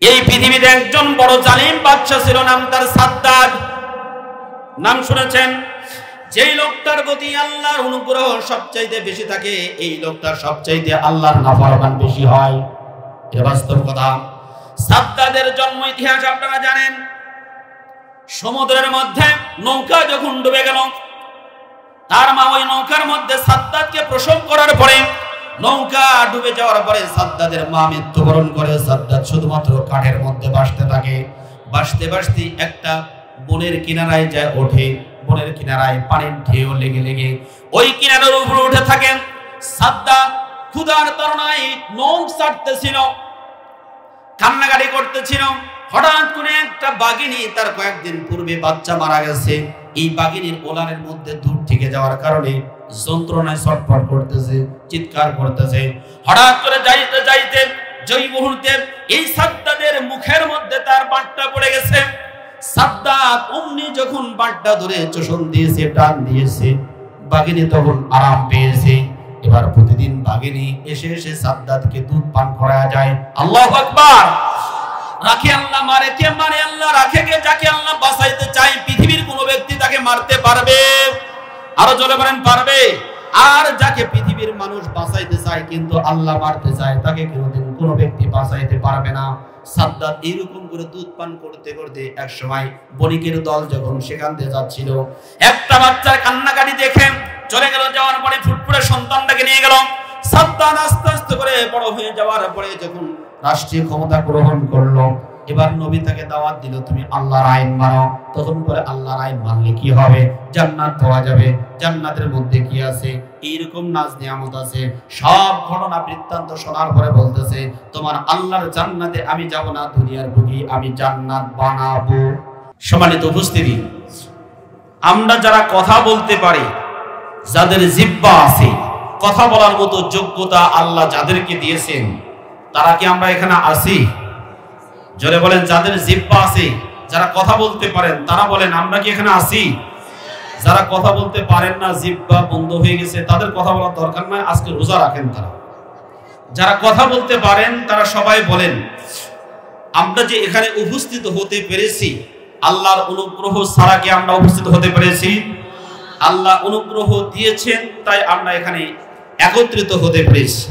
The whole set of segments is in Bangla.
এই পৃথিবীতে একজন বড় জালিম বাদশা ছিল, নাম তার সাদ্দাদ। নাম শুনেছেন? যেই লোকটার প্রতি আল্লাহর অনুগ্রহ সবচাইতে বেশি থাকে, এই লোকটার সবচাইতে আল্লাহর নাফরমান বেশি হয়। এটা বাস্তব কথা। সাদ্দাদের জন্ম ইতিহাস আপনারা জানেন। সমুদ্রের মধ্যে নৌকা যখন ডুবে গেল, তার মা ওই নৌকার মধ্যে সাদ্দাদকে প্রসব করার পরে, নৌকা ডুবে যাওয়ার পরে সাদ্দাদের মা মৃত্যুবরণ করে। সাদ্দাদ শুধুমাত্র কাঠের মধ্যে ভাসতে থাকে। ভাসতে ভাসতে একটা বনের কিনারায় যায় ওঠে। বনের কিনারায় পানির ঢেউ লেগে লেগে ওই কিনারার উপরে উঠে থাকেন। সাদ্দাদ ক্ষুধার তাড়নায় নখ ছাড়তেছিল, কান্নাকাটি করতেছিল। হঠাৎ করে একটা বাঘিনী, তার কয়েকদিন পূর্বে বাচ্চা মারা গেছে, এই বাঘিনীর ওলানের মধ্যে দুধ থেকে যাওয়ার কারণে যন্ত্রণায় ছটফট করতেছে, চিৎকার করতেছে। হঠাৎ করে যাইতে যাইতে যেই মুহূর্তে এই সাদ্দাদের মুখের মধ্যে তার বাঁটটা পড়ে গেছে, সাদ্দাদ অমনি যখন বাঁটটা ধরে চোষণ দিয়েছে, টান দিয়েছে, বাঘিনী তখন আরাম পেয়েছে। এবার প্রতিদিন বাঘিনী এসে এসে সাদ্দাদকে দুধ পান করা যায়। আল্লাহু আকবার। রাখে আল্লাহ, মারে কে? মারে আল্লাহ। রাখে কে? যাকে আল্লাহ বাঁচাইতে চাই। পৃথিবীর কোন ব্যক্তি তাকে মারতে পারবে? আরো জোরে বলেন, পারবে? আর যাকে পৃথিবীর মানুষ বাঁচাইতে চায় কিন্তু আল্লাহ মারতে চায়, তাকে কোনোদিন কোনো ব্যক্তি বাঁচাইতে পারবে না। সাদ্দাদ এইরকম করে দুধ পান করতে করতে এক সময় বণিকের দল যখন সেখান দিয়ে যাচ্ছিল, একটা বাচ্চার কান্নাকাটি দেখে চলে গেল। যাওয়ার পরে ফুটফুটে সন্তানটাকে নিয়ে গেল। সাদ্দাদ আস্তে আস্তে করে বড় হয়ে যাওয়ার পরে যখন রাষ্ট্রীয় ক্ষমতা গ্রহণ করলো, এবার নবী তাকে দাওয়াত দিল, তুমি আল্লাহর আইন মানো। তখন বলে, আল্লাহর আইন মানলে কি হবে? জান্নাত পাওয়া যাবে। জান্নাতের মধ্যে কি আছে? এইরকম নাজ নিয়ামত আছে। সব ঘটনা বৃত্তান্ত শোনার পরে বলতেছে, তোমার আল্লাহর জান্নাতে আমি যাব না, দুনিয়ার বুকে আমি জান্নাত বানাবো। সম্মানিত উপস্থিতি, আমরা যারা কথা বলতে পারি, যাদের জিহ্বা আছে, কথা বলার মতো যোগ্যতা আল্লাহ যাদেরকে দিয়েছেন, তারা কি আমরা এখানে আছি? জোরে বলেন, যাদের জিহ্বা আছে, যারা কথা বলতে পারেন, তারা বলেন আমরা কি এখানে আছি? যারা কথা বলতে পারেন না, জিহ্বা বন্ধ হয়ে গেছে, তাদের কথা বলার দরকার নাই, আজকে রোজা রাখেন তারা। যারা কথা বলতে পারেন তারা সবাই বলেন, আমরা যে এখানে উপস্থিত হতে পেরেছি, আল্লাহর অনুগ্রহ ছাড়া কি আমরা উপস্থিত হতে পেরেছি? আল্লাহ অনুগ্রহ দিয়েছেন, তাই আমরা এখানে একত্রিত হতে পেরেছি।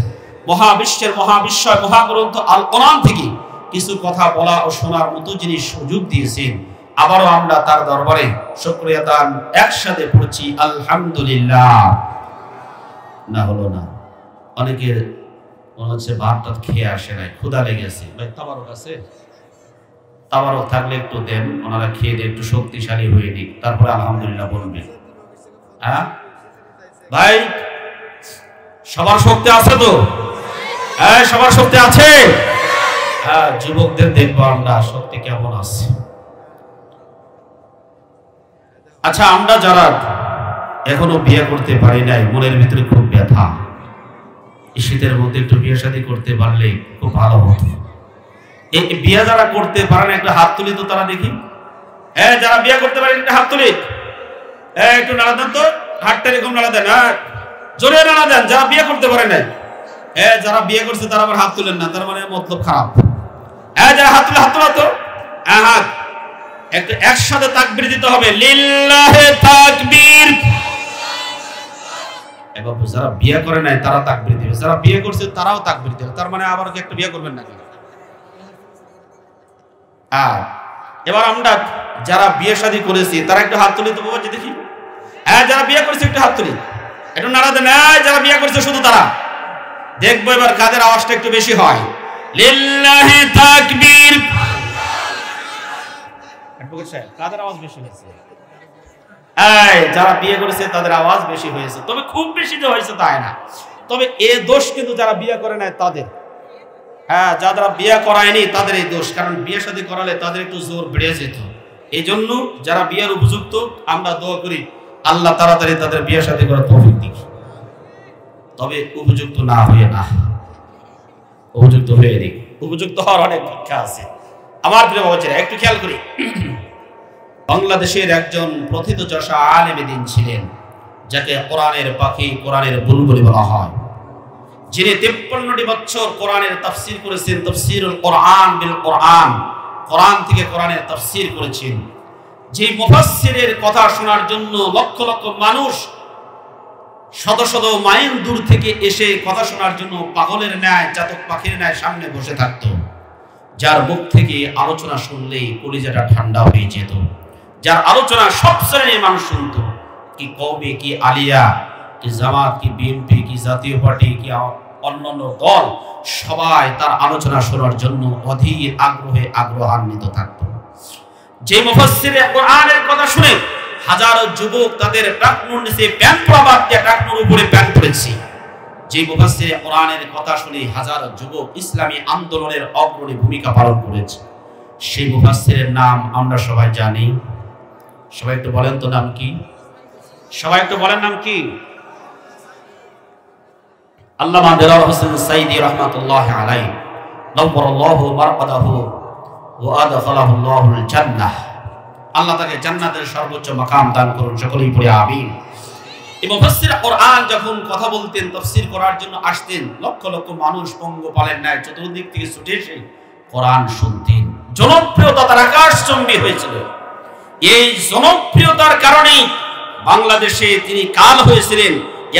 মহাবিশ্বের মহাবিশ্বয় মহাগ্রন্থ আল কোরআন থেকে কিছু কথা বলা ও শোনার মতো যিনি সুযোগ দিয়েছেন, আবারও আমরা তার দরবারে শুকরিয়া দান একসাথে পড়ছি আলহামদুলিল্লাহ। না হলো না, অনেকের মনে হচ্ছে ভাতটা খেয়ে আসে নাই, ক্ষুধা লেগেছে। ভাই তাবারক আছে? তাবারক থাকলে একটু দেন, ওনারা খেয়ে দিয়ে একটু শক্তিশালী হয়ে নিক, তারপরে আলহামদুলিল্লাহ বলবেন। হ্যাঁ ভাই, সবার শক্তি আছে তো? হ্যাঁ, সবার শক্তি আছে। হ্যাঁ, যুবকদের দেখবো আমরা শক্তি কেমন আছে। আচ্ছা, আমরা যারা এখনো বিয়ে করতে পারি নাই, মনের ভিতরে খুব ব্যথা। এই শীতের মধ্যে একটু বিয়ে শাদী করতে পারলে খুব ভালো হতো। এই বিয়ে যারা করতে পারেন একটা হাত তুলি তো, তারা দেখি। হ্যাঁ, যারা বিয়ে করতে পারেন একটা হাত তুলি। হ্যাঁ, একটু নাড়া দেন তো, হাতটা এরকম নাড়া দেন। হ্যাঁ, জোরে নাড়া দেন যারা বিয়ে করতে পারে নাই। হ্যাঁ, যারা বিয়ে করছে তারা আবার হাত তুলেন না, তার মানে মতলব খারাপ। হ্যাঁ, যারা হাত তুলে, হাত তোলা তো। হ্যাঁ, হাত একটু একসাথে তাকবীর দিতে হবে, লিল্লাহে তাকবীর। এবার যারা বিয়ে করে নাই তারা তাকবীর দিবে, যারা বিয়ে করছে তারাও তাকবীর দিবে, তার মানে আবার কি একটা বিয়ে করবেন নাকি? হ্যাঁ, এবার আমরা যারা বিয়ে শাদী করেছি তারা একটু হাত তুলি তো বাবা, যে দেখি। হ্যাঁ, যারা বিয়ে করেছে একটু হাত তুলি, একটু নাড়া দেন। যারা বিয়ে করেছে শুধু তারা, দেখবো এবার কাদের আওয়াজটা একটু বেশি হয়। লিল্লাহি তাকবীর। কাদের আওয়াজ বেশি হয়েছে? যারা বিয়ে করেছে তাদের আওয়াজ বেশি হয়েছে, তবে খুব বেশি যে হয়েছে তাই না। তবে এ দোষ কিন্তু যারা বিয়ে করে নাই তাদের। হ্যাঁ, যারা বিয়ে করায়নি তাদের এই দোষ, কারণ বিয়ে শাদী করালে তাদের একটু জোর বেড়ে যেত। এই জন্য যারা বিয়ের উপযুক্ত, আমরা দোয়া করি আল্লাহ তাড়াতাড়ি তাদের বিয়ে শাদী করার তৌফিক দিক। তবে উপযুক্ত না হয়ে না, উপযুক্ত হয়ে দিক। উপযুক্ত হওয়ার অনেক ভিক্ষা আছে। আমার প্রিয় বাবাজিরা, একটু খেয়াল করি। বাংলাদেশের একজন প্রথিতযশা আলেম দ্বীন ছিলেন, যাকে কোরআনের পাখি, কোরআনের বুলবুলি বলা হয়। যিনি 53টি বছর কোরআনের তাফসীর করেছেন, তাফসীরুল কোরআন বিল কোরআন, কোরআন থেকে কোরআনের তাফসীর করেছেন, যে মুফাসসিরের কথা শোনার জন্য লক্ষ লক্ষ মানুষ শত শত মাইল দূর থেকে এসে কথা শোনার জন্য পাগলের ন্যায়, চাতক পাখির ন্যায় সামনে বসে থাকত, যার মুখ থেকে আলোচনা শুনলেই কলিজাটা ঠান্ডা হয়ে যেত, যার আলোচনা সব শ্রেণীর মানুষ শুনত, কি কওমি, কি আলিয়া, কি জামাত, কি বিএনপি, কি জাতীয় পার্টি, কি অন্যান্য দল, সবাই তার আলোচনা শোনার জন্য অধীর আগ্রহান্বিত থাকত। যে মুফাসসিরে কোরআনের কথা শুনে হাজারো যুবক তাদের টাকনুর নিচে প্যান্ট পরা বাদ দিয়ে টাকনুর উপরে প্যান্ট পরেছে, যে মুফাসসিরে কোরআনের কথা শুনে হাজারো যুবক ইসলামী আন্দোলনের অগ্রণী ভূমিকা পালন করেছে, সেই মুফাসসিরের নাম আমরা সবাই জানি। সবাই একটু বলেন তো নাম কি? সবাই একটু বলেন নাম কি? আল্লামা দেলাওয়ার হোসেন সাইদি রাহমাতুল্লাহি আলাইহি, নাওয়ারাল্লাহু মারকাদাহু ওয়া আদখালাহুল্লাহুল জান্নাহ। আল্লাহ তাকে জান্নাতের সর্বোচ্চ মাকাম দান করুন, সকলেই পড়ে আমিন। এই মুফাসসির কোরআন যখন কথা বলতেন, তাফসীর করার জন্য আসতেন, লক্ষ লক্ষ মানুষ পঙ্গপালের ন্যায় চতুর্দিক থেকে ছুটে এসে কোরআন শুনতেন। জনপ্রিয়তা তার আকাশচুম্বী হয়েছিল। এই জনপ্রিয়তার কারণেই বাংলাদেশে তিনি কাল হয়েছিলেন।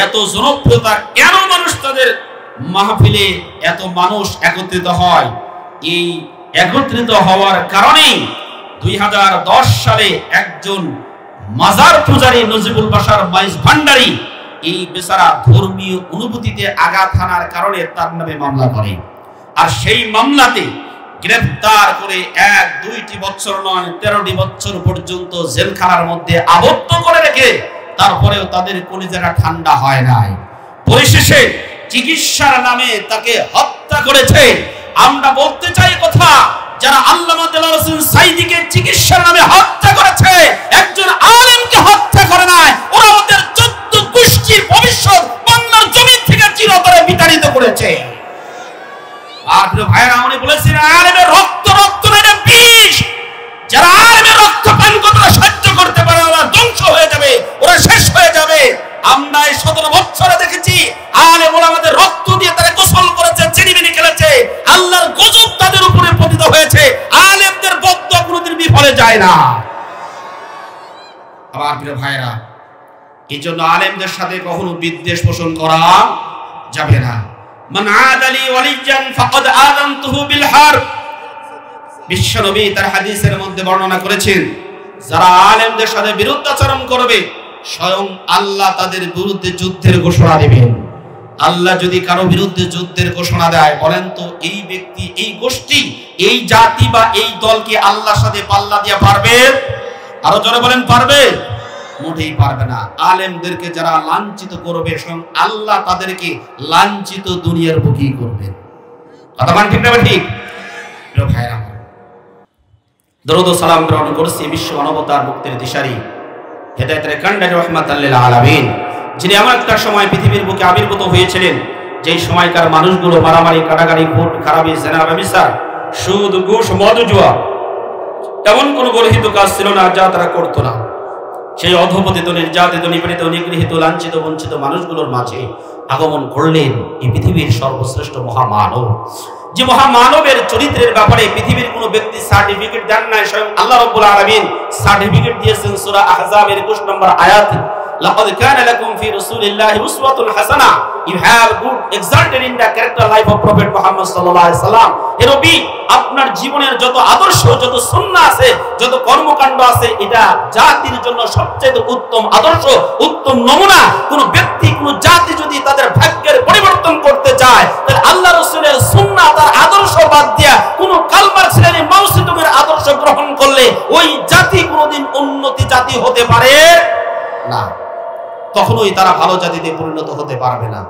এত জনপ্রিয়তা কেন মানুষ তাদের মাহফিলে এত মানুষ একত্রিত হয়? এই একত্রিত হওয়ার কারণেই 2010 সালে একজন মাজার পূজারী নজিবুল বাশার মাইজ ভান্ডারী এই বেচারা ধর্মীয় অনুভূতিতে আঘাত হানার কারণে তার নামে মামলা করে, আর সেই মামলাতে গ্রেফতার করে 1-2টি বছর নয় 13টি বছর পর্যন্ত জেলখানার মধ্যে আবদ্ধ করে রেখে তারপরেও তাদের কলিজাটা ঠান্ডা হয় নাই। পরিশেষে চিকিৎসার নামে তাকে হত্যা করেছে। আমরা বলতে চাই কথা, যারা আল্লামা দেলাওয়ার হোসেন সাইদিকে চিকিৎসার নামে হত্যা করেছে, একজন আলেমকে হত্যা করে নাই। ওরা ওদের 14 গোষ্ঠীর ভবিষ্যৎ বাংলার জমিন থেকে চিরতরে বিতাড়িত করেছে। আর ভাইরা উনি বলেছেন আলেমের রক্ত না, বিষ। যারা আলেমের রক্ত পান করতে সহ্য করতে পারে ওরা ধ্বংস হয়ে যাবে, ওরা শেষ হয়ে যাবে। আমরা এই 17 বছরে দেখেছি আলেম ওলামাদের রক্ত দিয়ে তারা গোসল করেছে, চিনিমিনি খেলেছে, আল্লাহর গজব তাদের উপরে পতিত হয়েছে। আলেমদের বদদোয়া কোনোদিন বিফলে যায় না। আমার প্রিয় ভাইরা, এই জন্য আলেমদের সাথে কখনো বিদ্বেষ পোষণ করা যাবে না। মান আদালি ওয়ালিয়ান ফাকাদ আযানতুহু বিল হারব। বিশ্বনবী তার হাদিসের মধ্যে বর্ণনা করেছেন, যারা আলেমদের সাথে বিরুদ্ধাচরণ করবে স্বয়ং আল্লাহ তাদের বিরুদ্ধে যুদ্ধের ঘোষণা দেবেন। আল্লাহ যদি কারো বিরুদ্ধে যুদ্ধের ঘোষণা দেয়, বলেন তো এই ব্যক্তি, এই গোষ্ঠী, এই জাতি বা এই দলকে আল্লাহর সাথে পাল্লা দিয়ে পারবে? আরো জোরে বলেন, পারবে? মোটেই পারবে না। আলেমদেরকে যারা লাঞ্ছিত করবে স্বয়ং আল্লাহ তাদেরকে লাঞ্ছিত দুনিয়ার বুকেই করবেন। কথা মান ঠিক না ঠিক? প্রিয় ভাইরা, দরুদ ও সালাম গ্রহণ করছি বিশ্ব মানবতার মুক্তির দিশারি হেদায়েতের কান্ডারি রাহমাতাল লিল আলামিন, যিনি এমন একটা সময় পৃথিবীর বুকে আবির্ভূত হয়েছিলেন যেই সময়কার মানুষগুলো মারামারি, কাটাকাটি, খুন খারাপি, জেনা, ব্যভিচার, সুদ, ঘুষ, মদ, জুয়া, তেমন কোনো গর্হিত কাজ ছিল না যা তারা করতো না। সেই অধঃপতিত, নির্যাতিত, নিপীড়িত, নিগৃহীত, লাঞ্ছিত, বঞ্চিত মানুষগুলোর মাঝে আগমন করলেন এই পৃথিবীর সর্বশ্রেষ্ঠ মহামানব। যে মহামানবের চরিত্রের ব্যাপারে পৃথিবীর কোনো ব্যক্তি সার্টিফিকেট দেন নাই, স্বয়ং আল্লাহ রাব্বুল আলামিন সার্টিফিকেট দিয়েছেন সূরা আহজাবের 21 নম্বর আয়াত। লাকাদ কানা লাকুম ফি রাসূলিল্লাহি উসওয়াতুন হাসানাহ, you have good example in the character life of prophet Muhammad সাল্লাল্লাহু আলাইহি সাল্লাম। হে নবী, আপনার জীবনের যত আদর্শ, যত সুন্নাহ আছে, যত কর্মকাণ্ড আছে, এটা জাতির জন্য সবচেয়ে উত্তম আদর্শ, উত্তম নমুনা। কোন ব্যক্তি, কোন জাতি যদি তাদের ভাগ্যের পরিবর্তন করতে চায়, তাহলে আল্লাহ রাসূলের সুন্নাহ, তার আদর্শ বাদ দিয়া কোন কালমার ছেলে মাউসিদুমের আদর্শ গ্রহণ করলে ওই জাতি কোনদিন উন্নতি জাতি হতে পারে না। তখনই তারা ভালো জাতিতে পরিণত হতে পারবে না।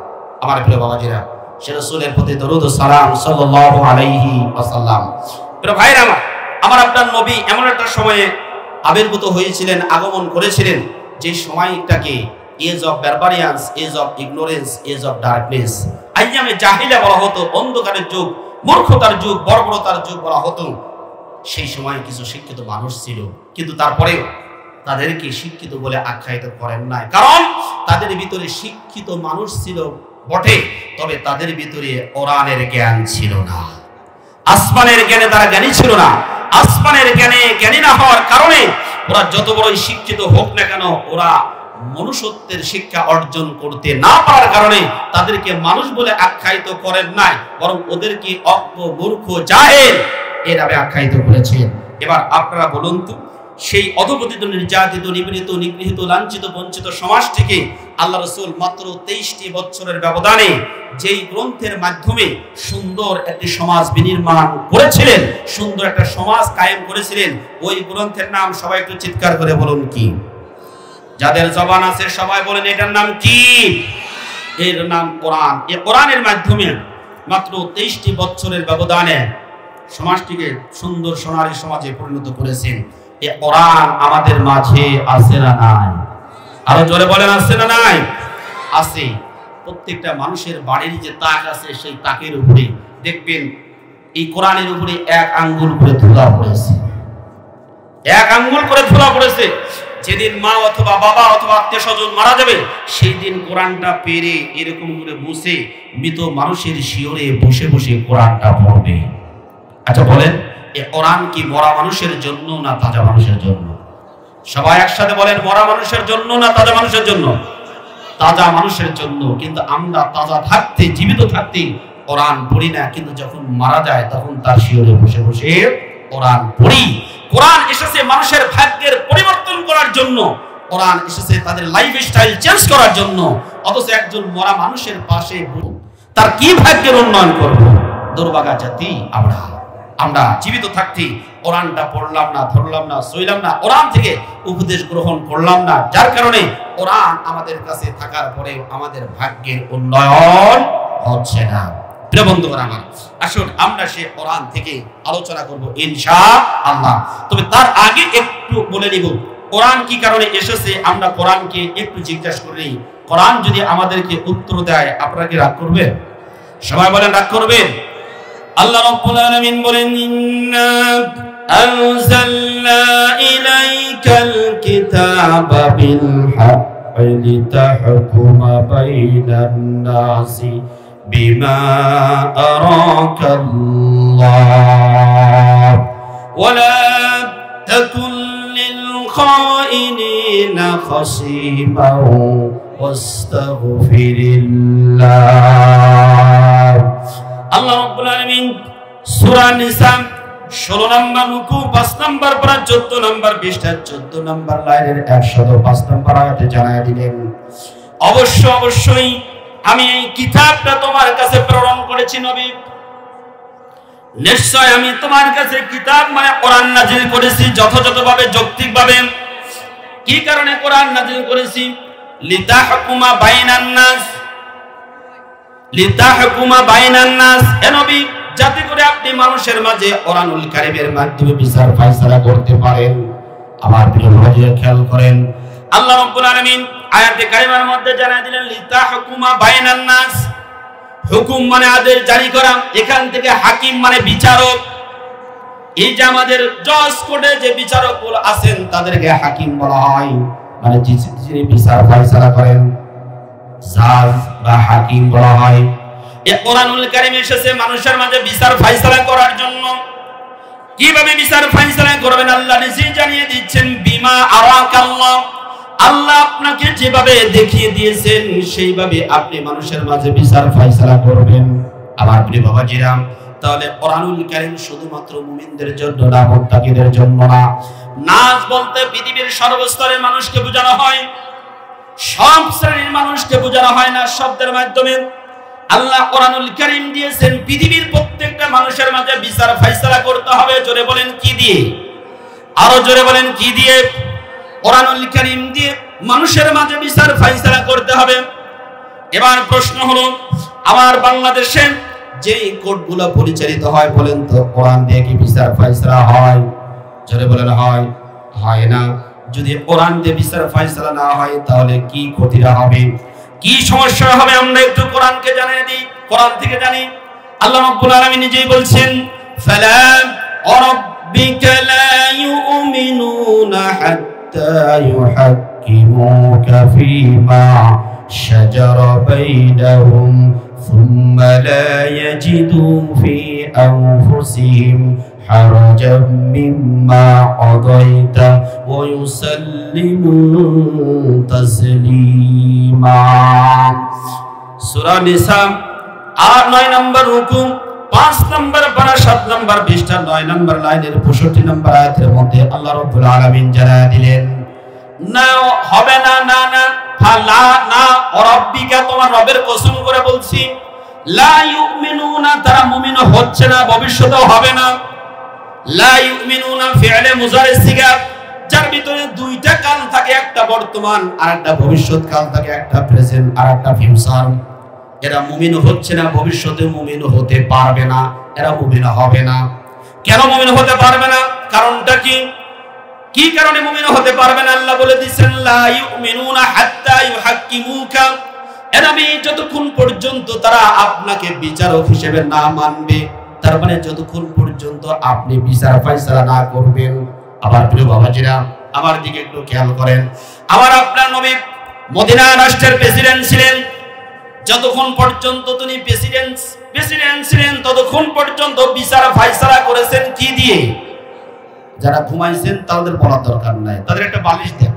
আমার প্রিয় বাবাজিরা, সে রাসূলের প্রতি দরুদ ও সালাম সাল্লাল্লাহু আলাইহি ওয়াসাল্লাম। প্রিয় ভাইরা, আমার আপনার নবী এমন একটা সময়ে আবির্ভূত হয়েছিলেন, আগমন করেছিলেন, যে সময়টাকে age of barbarians, age of ignorance, age of darkness, আইয়ামে জাহিলা বলা হতো, অন্ধকারের যুগ, মূর্খতার যুগ, বর্বরতার যুগ বলা হতো। সেই সময় কিছু শিক্ষিত মানুষ ছিল, কিন্তু তারপরেও তাদেরকে শিক্ষিত বলে আখ্যায়িত করেন নাই, কারণ তাদের ভিতরে শিক্ষিত মানুষ ছিল বটে, তবে তাদের ভিতরে কোরআনের জ্ঞান ছিল না। আসমানের জ্ঞানে তারা জ্ঞানী ছিল না। আসমানের জ্ঞানে জ্ঞানী না হওয়ার কারণে ওরা যত বড়ই শিক্ষিত হোক না কেন, ওরা মনুষ্যত্বের শিক্ষা অর্জন করতে না পারার কারণে তাদেরকে মানুষ বলে আখ্যায়িত করেন নাই, বরং ওদেরকে অজ্ঞ, মূর্খ, জাহেল এভাবে আখ্যায়িত করেছেন। এবার আপনারা বলুন তো, সেই অধপতিত, নির্যাতিত, নিপীড়িত, নিগৃহীত, লাঞ্ছিত, বঞ্চিত সমাজটিকে আল্লাহ রাসূল মাত্র 23টি বছরের ব্যবধানে যেই গ্রন্থের মাধ্যমে সুন্দর একটি সমাজ বিনির্মাণ করেছিলেন, সুন্দর একটা সমাজ কায়েম করেছিলেন, ওই গ্রন্থের নাম সবাই একটু চিৎকার করে বলুন কি? যাদের জবান আছে সবাই বলেন এটার নাম কি? এর নাম কোরআন। এই কোরআনের মাধ্যমে মাত্র 23টি বছরের ব্যবধানে সমাজটিকে সুন্দর সোনালী সমাজে পরিণত করেছেন। এই কোরআন আমাদের মাঝে আছে না নাই? আরো জোরে বলেন আছে না নাই? আছে। প্রত্যেকটা মানুষের বাড়ির যে তাক আছে, সেই তাকের উপরে দেখবেন এই কোরআনের উপরে এক আঙ্গুল করে ধুলা পড়েছে, এক আঙ্গুল করে ধুলা পড়েছে। যেদিন মা অথবা বাবা অথবা আত্মীয় স্বজন মারা যাবে, সেই দিন কোরআনটা পেরে এরকম করে বসে মৃত মানুষের শিয়রে বসে বসে কোরআনটা পড়বে। আচ্ছা বলেন, এই কোরআন কি মরা মানুষের জন্য না তাজা মানুষের জন্য? সবাই একসাথে বলেন, মরা মানুষের জন্য না তাজা মানুষের জন্য? তাজা মানুষের জন্য। কিন্তু আমরা তাজা থাকতে, জীবিত থাকতে কোরআন পড়ি না, কিন্তু যখন মারা যায় তখন তার শিয়রে বসে বসে কোরআন পড়ি। কোরআন এসেছে মানুষের ভাগ্যের পরিবর্তন করার জন্য, কোরআন এসেছে তাদের লাইফস্টাইল চেঞ্জ করার জন্য। অথচ একজন মরা মানুষের পাশে তার কি ভাগ্যের উন্নয়ন করব? দুর্ভাগা জাতি আমরা। আমরা জীবিত থাকতে কোরআনটা পড়লাম না, ধরলাম না, সইলাম না, কোরআন থেকে উপদেশ গ্রহণ করলাম না, যার কারণে কোরআন আমাদের কাছে থাকার পরে আমাদের ভাগ্যের উন্নয়ন হচ্ছে না। প্রিয় বন্ধুগণ আমার, আসুন আমরা সে কোরআন থেকে আলোচনা করব ইনশাআল্লাহ। তবে তার আগে একটু বলে নিব কোরআন কি কারণে এসেছে। আমরা কোরআনকে একটু জিজ্ঞাসা করি, কোরআন যদি আমাদেরকে উত্তর দেয় আপনারা কি রাগ করবেন? সবাই বলেন রাগ করবেন? আল্লাহ রাব্বুল আলামিন বলেন, ইন্না আনজালনা ইলাইকাল কিতাবা বিল হাক্কি লিতাহকুমা বাইনান নাসি বিমা আরাকাল্লাহ ওয়া লা তাকুন লিল খাইনিনা খাসীমান ওয়াস্তাগফিরিল্লাহ। আল্লাহ রাব্বুল আলামিন সূরা নিসা 16 নম্বর রুকু 5 নম্বর পারা 14 নম্বর পৃষ্ঠা 14 নম্বর লাইনের 105 নম্বর আয়াতে জানায় দিলেন, অবশ্যই আমি এই কিতাবটা তোমার কাছে প্রেরণ করেছি নবী। নিশ্চয় আমি তোমার কাছে কিতাব মানে কোরআন নাযিল করেছি যথাযথভাবে, যৌক্তিকভাবে। কি কারণে কোরআন নাযিল করেছি? লিতাহকুমা বাইনান নাস, লিতাহকুমা বাইনান নাস, হে নবী, যাতে করে আপনি মানুষের মাঝে কোরআনুল কারীমের মাধ্যমে বিচার ফয়সালা করতে পারেন। আমার প্রিয় ভাইরা খেয়াল করেন, আল্লাহ রাব্বুল আলামিন আয়াতে কারিমার মধ্যে জানাই দিলেন লিতাহকুমা বাইনান নাস। হুকুম মানে আদেশ জারি করা, এখান থেকে হাকিম মানে বিচারক। এই যে আমাদের জজ কোর্টে যে বিচারকগুলো আছেন তাদেরকে হাকিম বলা হয়, মানে যিনি বিচার ফয়সালা করেন জাজ বা হাকিম বলা হয়। এই কোরআনুল কারীম এসেছে মানুষের মাঝে বিচার ফয়সালা করার জন্য। কিভাবে বিচার ফয়সালা করবেন আল্লাহ নিজেই জানিয়ে দিচ্ছেন, বিমা আরাকাল্লাহ, আল্লাহ আপনাকে যেভাবে দেখিয়ে দিয়েছেন সেইভাবে আপনি মানুষের মাঝে বিচার ফয়সালা করবেন। আমার প্রিয় বাবাজিরা, তাহলে কোরআনুল কারীম শুধুমাত্র মুমিনদের জন্য না, মুত্তাকিদের জন্য না। নাস বলতে পৃথিবীর সর্বস্তরের মানুষকে বোঝানো হয়, সব শ্রেণীর মানুষকে বোঝানো হয় না। শব্দের মাধ্যমে আল্লাহ কোরআনুল কারীম দিয়েছেন পৃথিবীর প্রত্যেকটা মানুষের মাঝে বিচার ফয়সালা করতে হবে। জোরে বলেন কি দিয়ে? আরো জোরে বলেন কি দিয়ে? কোরআনুল কারীম দিয়ে মানুষের মাঝে বিচার ফয়সালা করতে হবে। এবার প্রশ্ন হলো, আমার বাংলাদেশে যেই কোর্টগুলো পরিচালিত হয়, বলেন তো কোরআন দিয়ে কি বিচার ফয়সালা হয়? জোরে বলেন হয়? হয় না। যদি কোরআন দিয়ে বিচার ফয়সালা না হয় তাহলে কি ক্ষতিটা হবে, কি সমস্যা হবে? আমরা একটু কোরআনকে জানিয়ে দিই, কোরআন থেকে জানি। আল্লাহ রাব্বুল আলামিন নিজেই বলছেন, ফালা রাব্বিকা লা ইউমিনুনা হাত্তা ইউহাক্কিমুকা ফীমা শাজারা বাইনাহুম ثم لا يجدوا في أنفسهم حرجا مما قضيت ويسلموا تسليما সূরা নিসা 9 নম্বর রুকু 5 নম্বর পারা 7 নম্বর পৃষ্ঠা 9 নম্বর লাইনের 65 নম্বর আয়াতের মধ্যে আল্লাহ রাব্বুল আলামিন জানায়া দিলেন না হবে না না না ফালা না রাব্বিকা তোমার রবের কসম করে বলছি লা ইউমিনুনা তারা মুমিন হচ্ছে না ভবিষ্যতেও হবে না লা ইউমিনুনা ফি'লে মুজারি সিগা যার ভিতরে দুইটা কাল থাকে একটা বর্তমান আর একটা ভবিষ্যৎ কাল থাকে একটা প্রেজেন্ট আর একটা ফিউচার এরা মুমিন হচ্ছে না ভবিষ্যতে মুমিন হতে পারবে না এরা মুমিন হবে না কেন মুমিন হতে পারবে না কারণটা কি কি কারণে মুমিন হতে পারবে না আল্লাহ বলে দিয়েছেন লা ইউমিনুনা হাত্তা ইউহাক্কিমুকা এরামি যতক্ষণ পর্যন্ত তারা আপনাকে বিচারক হিসেবে না মানবে তার মানে যতক্ষণ পর্যন্ত আপনি বিচার ফয়সালা না করবেন আবার প্রিয় বাবাজিরা আমার দিকে একটু খেয়াল করেন আমার আপনার নবী মদিনা রাষ্ট্রের প্রেসিডেন্ট ছিলেন যতক্ষণ পর্যন্ত তিনি প্রেসিডেন্ট ছিলেন ততক্ষণ পর্যন্ত বিচার ফয়সালা করেছেন কি দিয়ে যারা ঘুমাইছেন তাদের বলার দরকার নাই তাদের একটা বালিশ দেন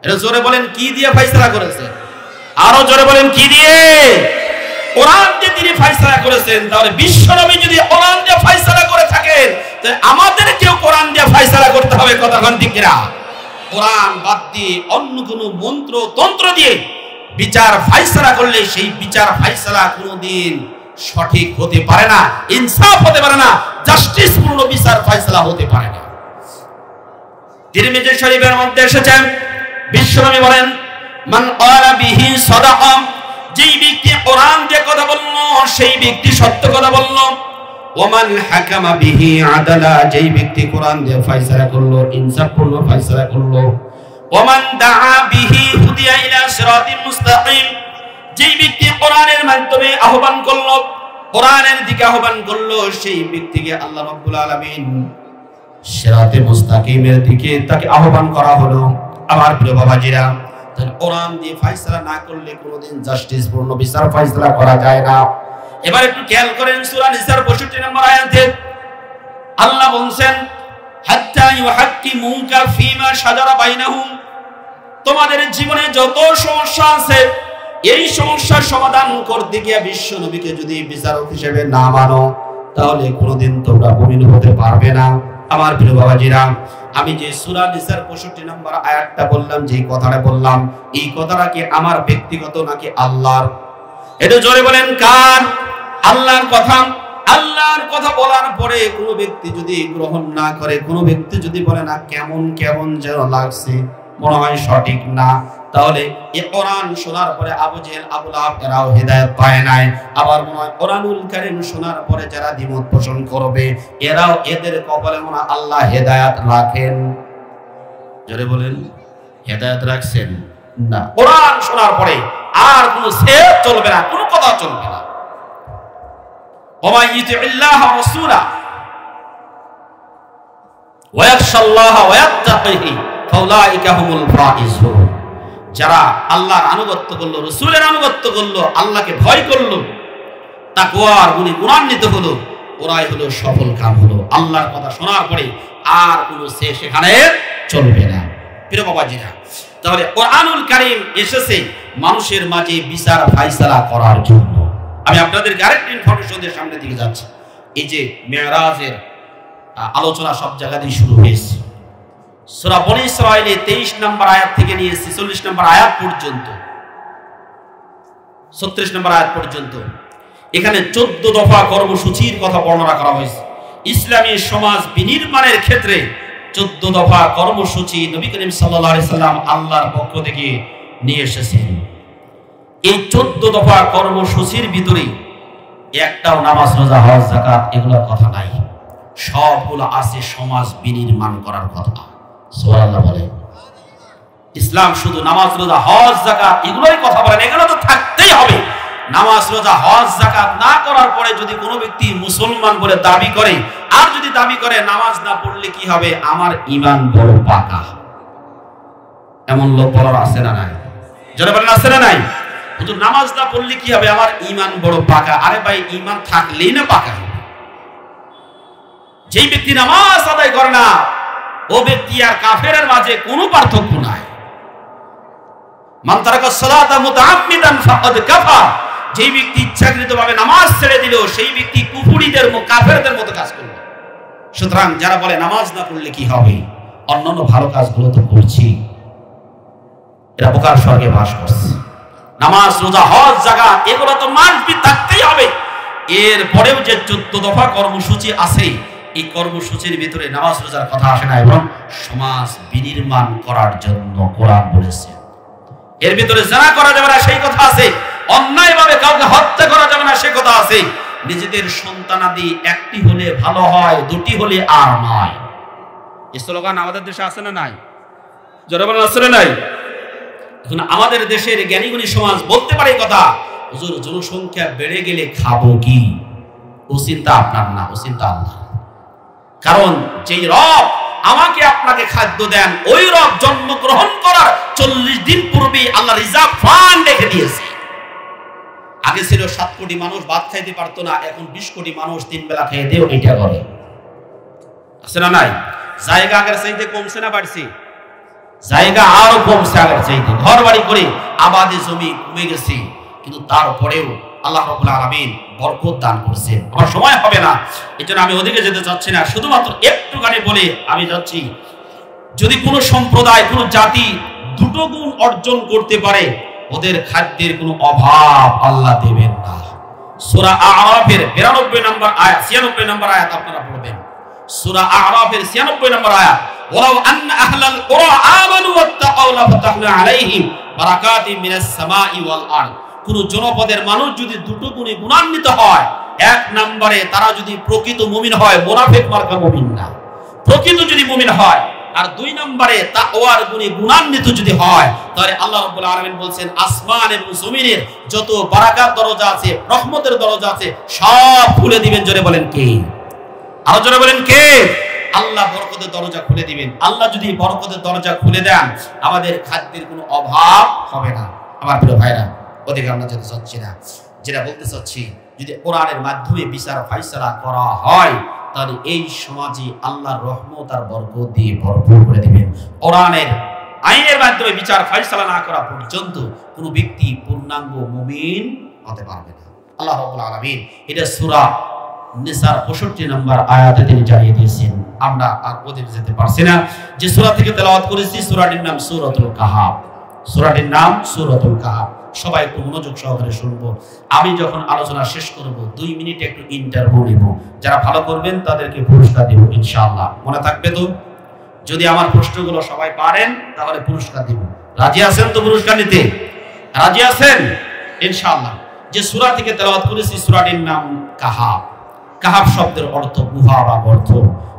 এটা জোরে বলেন কি দিয়ে ফয়সালা করেছে আরো জোরে বলেন কি দিয়ে কোরআন দিয়ে তিনি ফয়সালা করেছেন তাহলে বিশ্বনবী যদি কোরআন দিয়ে ফয়সালা করে থাকেন তাহলে আমাদেরকেও কোরআন দিয়ে ফয়সালা করতে হবে কথা কোন ঠিক কিনা কোরআন বাদ দিয়ে অন্য কোনো মন্ত্র তন্ত্র দিয়ে বিচার ফয়সালা করলে সেই বিচার ফয়সালা কোনোদিন সঠিক হতে পারে না ইনসাফ হতে পারে না জাস্টিস পূর্ণ বিচার ফয়সালা হতে পারে না তিরমিজি শরীফের মধ্যে এসেছে বিশ্বনবী বলেন মান ক্বালা বিহি সাদাকা যেই ব্যক্তি কোরআন দিয়ে কথা বলল সেই ব্যক্তি সত্য কথা বলল ওমান হাকামা বিহি আদালা যেই ব্যক্তি কোরআন দিয়ে ফয়সালা করলো ইনসাফপূর্ণ ফয়সালা করলো ওমান দাআ বিহি হুদিয়া ইলা সিরাতিল মুস্তাকিম যেই ব্যক্তি কোরআনের মাধ্যমে আহ্বান করলো কোরআনের দিকে আহ্বান করলো সেই ব্যক্তিকে আল্লাহ রাব্বুল আলামিন সিরাতে মুস্তাকিমের দিকে তাকে আহ্বান করা হলো আমার প্রিয় বাবাজিরা তাহলে কোরআন দিয়ে ফয়সালা না করলে কোনোদিন জাস্টিস পূর্ণ বিচার ফয়সালা করা যায় না এবার একটু খেয়াল করেন সূরা নিসার 65 নম্বর আয়াতে আল্লাহ বলেন হাত্তা ইউহাক্কিমুকা ফীমা শাজারা বাইনাহুম তোমাদের জীবনে যত সমস্যা আছে এই সমস্যার সমাধান করতে গিয়ে বিশ্ব নবীকে যদি বিচারক হিসেবে না মানো তাহলে কোনোদিন তোমরা মুমিন হতে পারবে না আমার প্রিয় বাবাজিরা আমি যে সূরা নিসার 65 নম্বর আয়াতটা বললাম যে কথাটা বললাম এই কথাটা কি আমার ব্যক্তিগত নাকি আল্লাহর এটা জোরে বলেন কার আল্লাহর কথা আল্লাহর কথা বলার পরে কোনো ব্যক্তি যদি গ্রহণ না করে কোনো ব্যক্তি যদি বলে না কেমন কেমন যেন লাগছে মনে হয় সঠিক না তাহলে এই কোরআন শোনার পরে আবু জেহেল আবু লাহাব এরাও হেদায়েত পায় নাই আবার মনে হয় কোরআনুল কারীম শোনার পরে যারা দ্বিমত পোষণ করবে এরাও এদের কপালে মনে হয় আল্লাহ হেদায়েত রাখেন জোরে বলেন হেদায়েত রাখছেন না কোরআন শোনার পরে আর কোনো সেফ চলবে না কোনো কথা চলবে না ওয়া ইতিল্লাহ ওয়া রাসূলা ওয়া ইয়াখশাল্লাহ ওয়া ইয়াত্তাকিহি ফাউলাইকা হুমুল ফাইজুন যারা আল্লাহর আনুগত্য করলো রাসূলের আনুগত্য করলো আল্লাহকে ভয় করলো তাকওয়ার গুণে গুণান্বিত হলো ওরাই হলো সফল কাম হলো আল্লাহর কথা শোনার পরে আর কোনো সেখানে চলবে না প্রিয় বাবাজিরা তাহলে কোরআনুল কারীম এসেছে মানুষের মাঝে বিচার ফয়সালা করার জন্য আমি আপনাদের আরেকটা ইনফরমেশন দিয়ে সামনে দিকে যাচ্ছি এই যে মেরাজের আলোচনা সব জায়গাতেই শুরু হয়েছে সূরা বনী ইসরাঈলে 23 নম্বর আয়াত থেকে নিয়ে 46 নম্বর আয়াত পর্যন্ত 36 নম্বর আয়াত পর্যন্ত এখানে 14 দফা কর্মসূচির কথা বর্ণনা করা হয়েছে ইসলামী সমাজ বিনির্মাণের ক্ষেত্রে 14 দফা কর্মসূচি নবী করিম সাল্লাল্লাহু আলাইহি সাল্লাম আল্লাহর পক্ষ থেকে নিয়ে এসেছেন এই 14 দফা কর্মসূচির ভিতরে একটাও নামাজ রোজা হজ যাকাত এগুলোর কথা নাই সবগুলো আছে সমাজ বিনির্মাণ করার কথা সুবহানাল্লাহ বলে ইসলাম শুধু নামাজ রোজা হজ যাকাত এগুলোই কথা বলেন এগুলো তো থাকতেই হবে নামাজ রোজা হজ যাকাত না করার পরে যদি কোনো ব্যক্তি মুসলমান বলে দাবি করে আর যদি দাবি করে নামাজ না পড়লে কি হবে আমার ঈমান বড় পাকা এমন লোক বলার আছে না নাই যারা বলেন আছে না নাই হুজুর নামাজ না পড়লে কি হবে, আমার ঈমান বড় পাকা। আরে ভাই, ঈমান থাকলেই না পাকা হবে। যেই ব্যক্তি নামাজ আদায় করে না, ও ব্যক্তি আর কাফেরের মাঝে কোনো পার্থক্য নাই। মান তারাকা সালাতা মুতাআম্মিদান ফাকাদ কাফার, যেই ব্যক্তি ইচ্ছাকৃতভাবে নামাজ ছেড়ে দিল, সেই ব্যক্তি কুফরিদের কাফেরদের মতো কাজ করল। সুতরাং যারা বলে নামাজ না পড়লে কি হবে, অন্যান্য ভালো কাজগুলো তো করছি, এরা বোকার স্বর্গে বাস করছে। নামাজ, রোজা, হজ, যাকাত এগুলো তো মানবি থাকতেই হবে। এরপরেও যে 14 দফা কর্মসূচি আছে, এই কর্মসূচির ভিতরে নামাজ রোজার কথা আসে না, এবং সমাজ বিনির্মাণ করার জন্য কোরআন বলেছে। এর ভিতরে জানা করা যাবে না সেই কথা আছে, অন্যায়ভাবে কাউকে হত্যা করা যাবে না সেই কথা আছে, নিজেদের সন্তানাদি একটি হলে ভালো হয়, দুটি হলে আর নয়। এই স্লোগান আমাদের দেশে আছে না নাই? জোরে বলেন আছে না নাই? এখন আমাদের দেশের জ্ঞানীগুণী সমাজ বলতে পারে কথা, হুজুর জনসংখ্যা বেড়ে গেলে খাবো কি? ও চিন্তা আপনার না, ও চিন্তা আল্লাহ। কারণ যেই রব আমাকে আপনাকে খাদ্য দেন, ওই রব জন্মগ্রহণ করার 40 দিন পূর্বে আল্লাহ রিজার্ভ ফান্ড রেখে দিয়েছে। আগে ছিল 7 কোটি মানুষ ভাত খাইতে পারতো না, এখন 20 কোটি মানুষ 3 বেলা খেয়ে দেও এটা করে। আছে না নাই? জায়গা আগের চাইতে কমছে না বাড়ছে? জায়গা আরো কমছে আগের চাইতে। ঘর বাড়ি করে আবাদে জমি কমে গেছে, কিন্তু তারপরেও আল্লাহ রাব্বুল আলামিন বরকত দান করছেন। আমার সময় হবে না, এজন্য আমি ওদিকে যেতে চাচ্ছি না, শুধুমাত্র একটুখানি বলে আমি যাচ্ছি। যদি কোনো সম্প্রদায়, কোনো জাতি দুটো গুণ অর্জন করতে পারে, ওদের খাদ্যের কোনো অভাব আল্লাহ দেবেন না। সূরা আ'রাফের 92 নম্বর আয়াত, 96 নম্বর আয়াত আপনারা পড়বেন। সূরা আ'রাফের 96 নম্বর আয়াত, ওয়ালাউ আন্না আহলাল কুরা আমানু ওয়াত্তাকাউ লাফাতাহনা আলাইহিম বারাকাতিম মিনাস সামাই ওয়াল আরদ। কোন জনপদের মানুষ যদি দুটো গুণে গুণান্বিত হয়, এক নম্বরে তারা যদি প্রকৃত মুমিন হয়, মুনাফিক মার্কা মুমিন না, প্রকৃত যদি মুমিন হয়, আর 2 নম্বরে তাকওয়ার গুণে গুণান্বিত যদি হয়, তাহলে আল্লাহ রাব্বুল আলামিন বলেন আসমান এবং জমিনের যত বারাকাত দরজা আছে, রহমতের দরজা আছে, সব খুলে দিবেন। জোরে বলেন কে? আরো জোরে বলেন কে? আল্লাহ বরকতের দরজা খুলে দিবেন। আল্লাহ যদি বরকতের দরজা খুলে দেন, আমাদের খাদ্যের কোনো অভাব হবে না। আমার প্রিয় ভাইরা, ওদিকে আমরা যেতে চাচ্ছি না। যেটা বলতে চাচ্ছি, যদি কোরআনের মাধ্যমে বিচার ফায়সালা করা হয়, তাহলে এই সমাজে আল্লাহর রহমত আর বরকত দিয়ে ভরপুর করে দিবেন। কোরআনের আইনের মাধ্যমে বিচার ফায়সালা না করা পর্যন্ত কোনো ব্যক্তি পূর্ণাঙ্গ মুমিন হতে পারবে না। আল্লাহ রাব্বুল আলামিন এটা সূরা নিসার 65 নম্বর আয়াতে তিনি জানিয়ে দিয়েছেন। আমরা আর ওদিকে যেতে পারছি না। যে সূরা থেকে তেলাওয়াত করেছি, সূরাটির নাম সূরাতুল কাহাফ। সূরাটির নাম সূরাতুল কাহাফ। সবাই একটু মনোযোগ সহকারে শুনবো। আমি যখন আলোচনা শেষ করব 2 মিনিট একটু ইন্টারভিউ নেব। যারা ভালো করবেন তাদেরকে পুরস্কার দেব ইনশাআল্লাহ। মনে থাকবে তো? যদি আমার প্রশ্নগুলো সবাই পারেন তাহলে পুরস্কার দেব। রাজি আছেন তো পুরস্কার নিতে? রাজি আছেন ইনশাআল্লাহ। যে সূরা থেকে তেলাওয়াত করেছি সূরাটির নাম কাহাফ। কাহাফ শব্দের অর্থ গুহা বা গর্ত।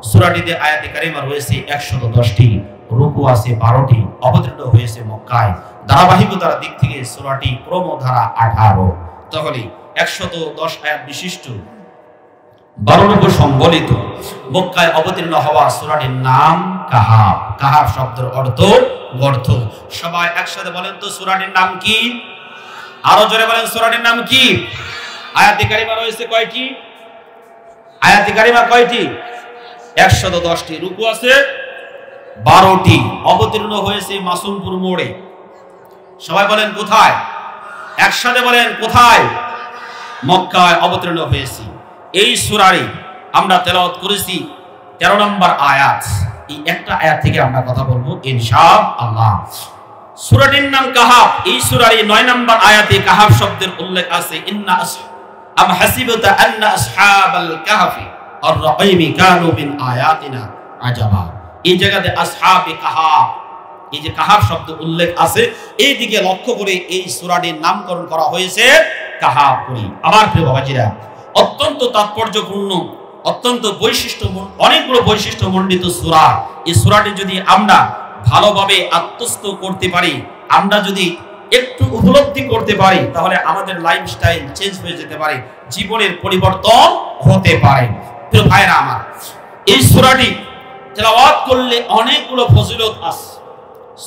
সূরাটিতে আয়াতে কারিমা রয়েছে 110টি, রুকু আছে 12টি, অবতীর্ণ হয়েছে মক্কায়। ধারাবাহিকতার দিক থেকে সূরাটি ক্রমধারা 18। তাহলে 110 আয়াত বিশিষ্ট 12 রুকু সম্বলিত মক্কায় অবতীর্ণ হওয়া সূরাটির নাম কাহাফ। কাহাফ শব্দের অর্থ গর্ত। সবাই একসাথে বলেন তো সূরাটির নাম কি? আরো জোরে বলেন সূরাটির নাম কি? আয়াতে কারিমা রয়েছে কয়টি? আয়াতে কারিমা কয়টি? 110টি, রুকু আছে 12টি, অবতীর্ণ হয়েছে মাসুমপুর মোড়ে। সবাই বলেন কোথায়? একসাথে বলেন কোথায়? মক্কায় অবতীর্ণ হয়েছে। এই সূরারে আমরা তেলাওয়াত করেছি 13 নম্বর আয়াত। এই একটা আয়াত থেকে আমরা কথা বলবো ইনশাআল্লাহ। সূরাটির নাম কাহাফ। এই সূরারে 9 নম্বর আয়াতে কাহাফ শব্দের উল্লেখ আছে। ইন্না আম হাসিবতা আন্না আসহাবাল কাহফি আর রাকিমি কানু মিন আয়াতিনা আজাবা। এই জায়গাতে আসহাবে কাহাফ, এই যে কাহাফ শব্দ উল্লেখ আছে, এই দিকে লক্ষ্য করে এই সূরাটির নামকরণ করা হয়েছে কাহাফ করে। আমার প্রিয় বাবাজিরা, অত্যন্ত তাৎপর্যপূর্ণ, অত্যন্ত অনেকগুলো বৈশিষ্ট্য মণ্ডিত সূরা। এই সূরাটি যদি আমরা ভালোভাবে আত্মস্থ করতে পারি, আমরা যদি একটু উপলব্ধি করতে পারি, তাহলে আমাদের লাইফস্টাইল চেঞ্জ হয়ে যেতে পারে, জীবনের পরিবর্তন হতে পারে। প্রিয় ভাইরা আমার, এই সূরাটি তেলাওয়াত করলে অনেকগুলো ফজিলত আছে।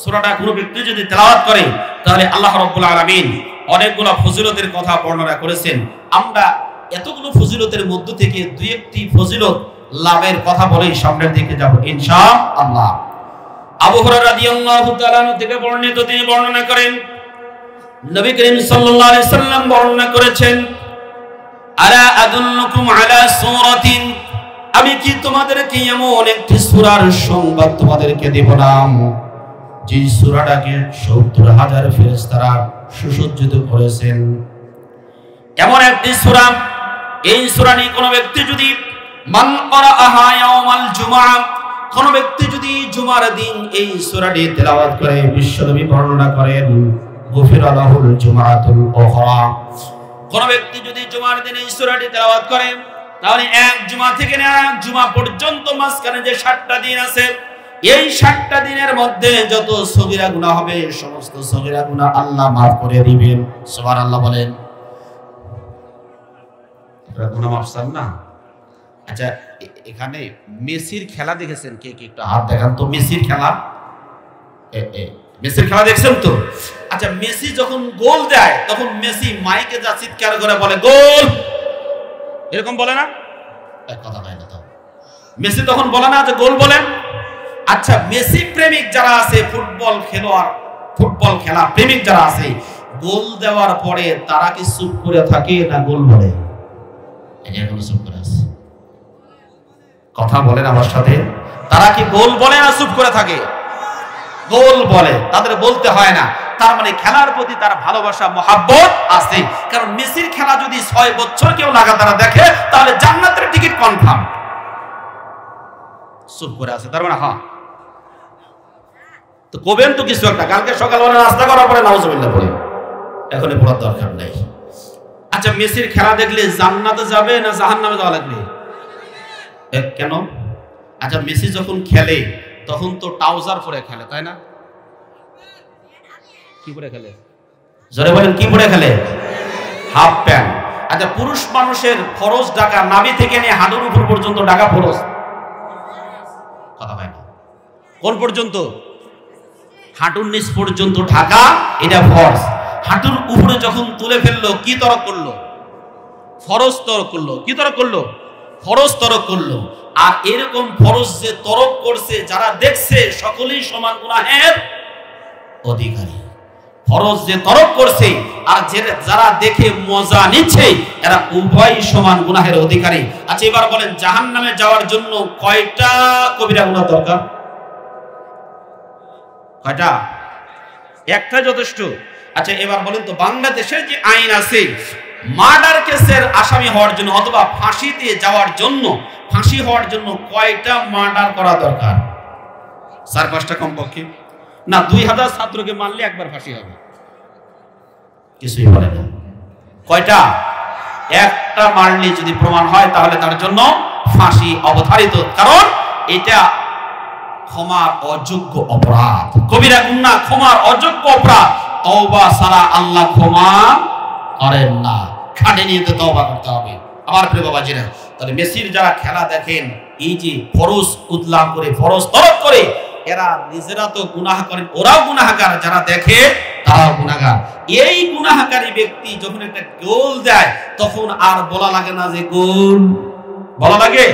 সূরাটা কোনো ব্যক্তি যদি তেলাওয়াত করে, তাহলে আল্লাহ রাব্বুল আলামিন অনেকগুলো ফজিলতের কথা বর্ণনা করেছেন। আমরা এতগুলো ফজিলতের মধ্য থেকে দুই একটি ফজিলত লাভের কথা বলেই সামনের দিকে যাব ইনশাআল্লাহ। আবু হুরায়রা রাদিয়াল্লাহু তাআলা থেকে বর্ণিত, তিনি বর্ণনা করেন নবী করিম সাল্লাল্লাহু আলাইহি সাল্লাম বর্ণনা করেছেন, আলা আদুল্লুকুম আলা সূরাতিন, আমি কি তোমাদেরকে এমন একটি সূরার সংবাদ তোমাদেরকে দেব না যে সূরাটাকে ৭০,০০০ ফেরেশতারা সুসজ্জিত করেছেন। এমন একটি সূরা, এই সূরা নিয়ে কোনো ব্যক্তি যদি মান ক্বারাআহা ইয়াউমাল জুমআ, কোন ব্যক্তি যদি জুমার দিন এই সূরাটি তেলাওয়াত করে, বিশ্বনবী বর্ণনা করেন গুফিরা লাহুল জুমআতুল উখরা, কোন ব্যক্তি যদি জুমার দিন এই সূরাটি তেলাওয়াত করে তাহলে এক জুমা থেকে এক জুমা পর্যন্ত মাঝখানে যে ৭টা দিন আছে, এই ৭টা দিনের মধ্যে যত সগীরা গুনাহ হবে সমস্ত সগীরা গুনাহ আল্লাহ maaf করে দিবেন। সুবহানাল্লাহ বলেন। আপনারা গুনাহ maaf চান না? আচ্ছা, এখানে মেসির খেলা দেখেছেন কে কে? একটু হাত দেখান তো। মেসির খেলা, মেসির খেলা দেখছেন তো? আচ্ছা, মেসি যখন গোল দেয় তখন মেসি মাইকে যা চিৎকার করে বলে গোল, এরকম বলে না? এক কথা হয় না তো, মেসি তখন বলে না যে গোল বলেন? আচ্ছা, মেসি প্রেমিক যারা আছে, ফুটবল খেলোয়াড়, ফুটবল খেলা প্রেমিক যারা আছে, গোল দেওয়ার পরে তারা কি চুপ করে থাকে না গোল বলে? এখনো চুপ করে আছে। কথা বলেন আমার সাথে, তারা কি গোল বলে না চুপ করে থাকে? গোল বলে, তাদের বলতে হয় না। তার মানে খেলার প্রতি তার ভালোবাসা মহাব্বত আছে। কারণ মেসির খেলা যদি ৬ বছর কেউ লাগাতার দেখে তাহলে জান্নাতের টিকিট কনফার্ম। চুপ করে আছে, তার মানে হ্যাঁ তো কবেন তো কিছু একটা। কালকে সকালবেলা নাস্তা করার পরে নাউজুবিল্লাহ পড়ে, এখনই পড়ার দরকার নেই। আচ্ছা, মেসির খেলা দেখলে জান্নাতে যাবে না জাহান্নামে যাওয়া লাগবে? কেন? আচ্ছা, মেসি যখন খেলে তখন তো ট্রাউজার পরে খেলে, তাই না? কি পরে খেলে? জোরে বলেন, কি পরে খেলে? Half pant. আচ্ছা, পুরুষ মানুষের ফরজ ঢাকা নাভি থেকে নিয়ে হাঁটুর উপর পর্যন্ত ঢাকা ফরজ। কথা হয় না? কোন পর্যন্ত? হাঁটুর নিচ পর্যন্ত ঢাকা, এটা ফরজ। হাঁটুর উপরে যখন তুলে ফেললো কি তরক করলো? ফরজ তরক করলো। কি তরক করলো? ফরজ তরক করলো। আর এরকম ফরজ যে তরক করছে, যারা দেখছে সকলেই সমান গুনাহের অধিকারী। ফরজ যে তরক করছে আর যারা দেখে মজা নিচ্ছে, এরা উভয় সমান গুনাহের অধিকারী। আচ্ছা, এবার বলেন জাহান্নামে যাওয়ার জন্য কয়টা কবিরা গুনাহ দরকার? কয়টা? একটা যথেষ্ট। আচ্ছা, এবার বলেন তো বাংলাদেশের যে আইন আছে মার্ডার কেসের আসামি হওয়ার জন্য অথবা ফাঁসিতে যাওয়ার জন্য, ফাঁসি হওয়ার জন্য কয়টা মার্ডার করা দরকার? ৪-৫টা কমপক্ষে না? ২০০০ ছাত্রকে মারলে একবার ফাঁসি হবে? কিছুই বলে না। কয়টা? একটা মারলে যদি প্রমাণ হয় তাহলে তার জন্য ফাঁসি অবধারিত। কারণ এটা ক্ষমার অযোগ্য অপরাধ, কবিরা গুনাহ, ক্ষমার অযোগ্য অপরাধ। তওবা ছাড়া আল্লাহ ক্ষমা করেন না। খাটে নিয়ে তওবা করতে হবে আমার প্রিয় বাবাজিরা। তাহলে মেসির যারা খেলা দেখেন, এই যে ফরজ উদলাম করে, ফরজ তরক করে, এরা নিজেরা তো গুনাহ করেন, ওরাও গুনাহগার, যারা দেখে তারাও গুনাহগার। এই গুনাহগারী ব্যক্তি যখন একটা গোল দেয় তখন আর বলা লাগে না যে গোল, বলা লাগে?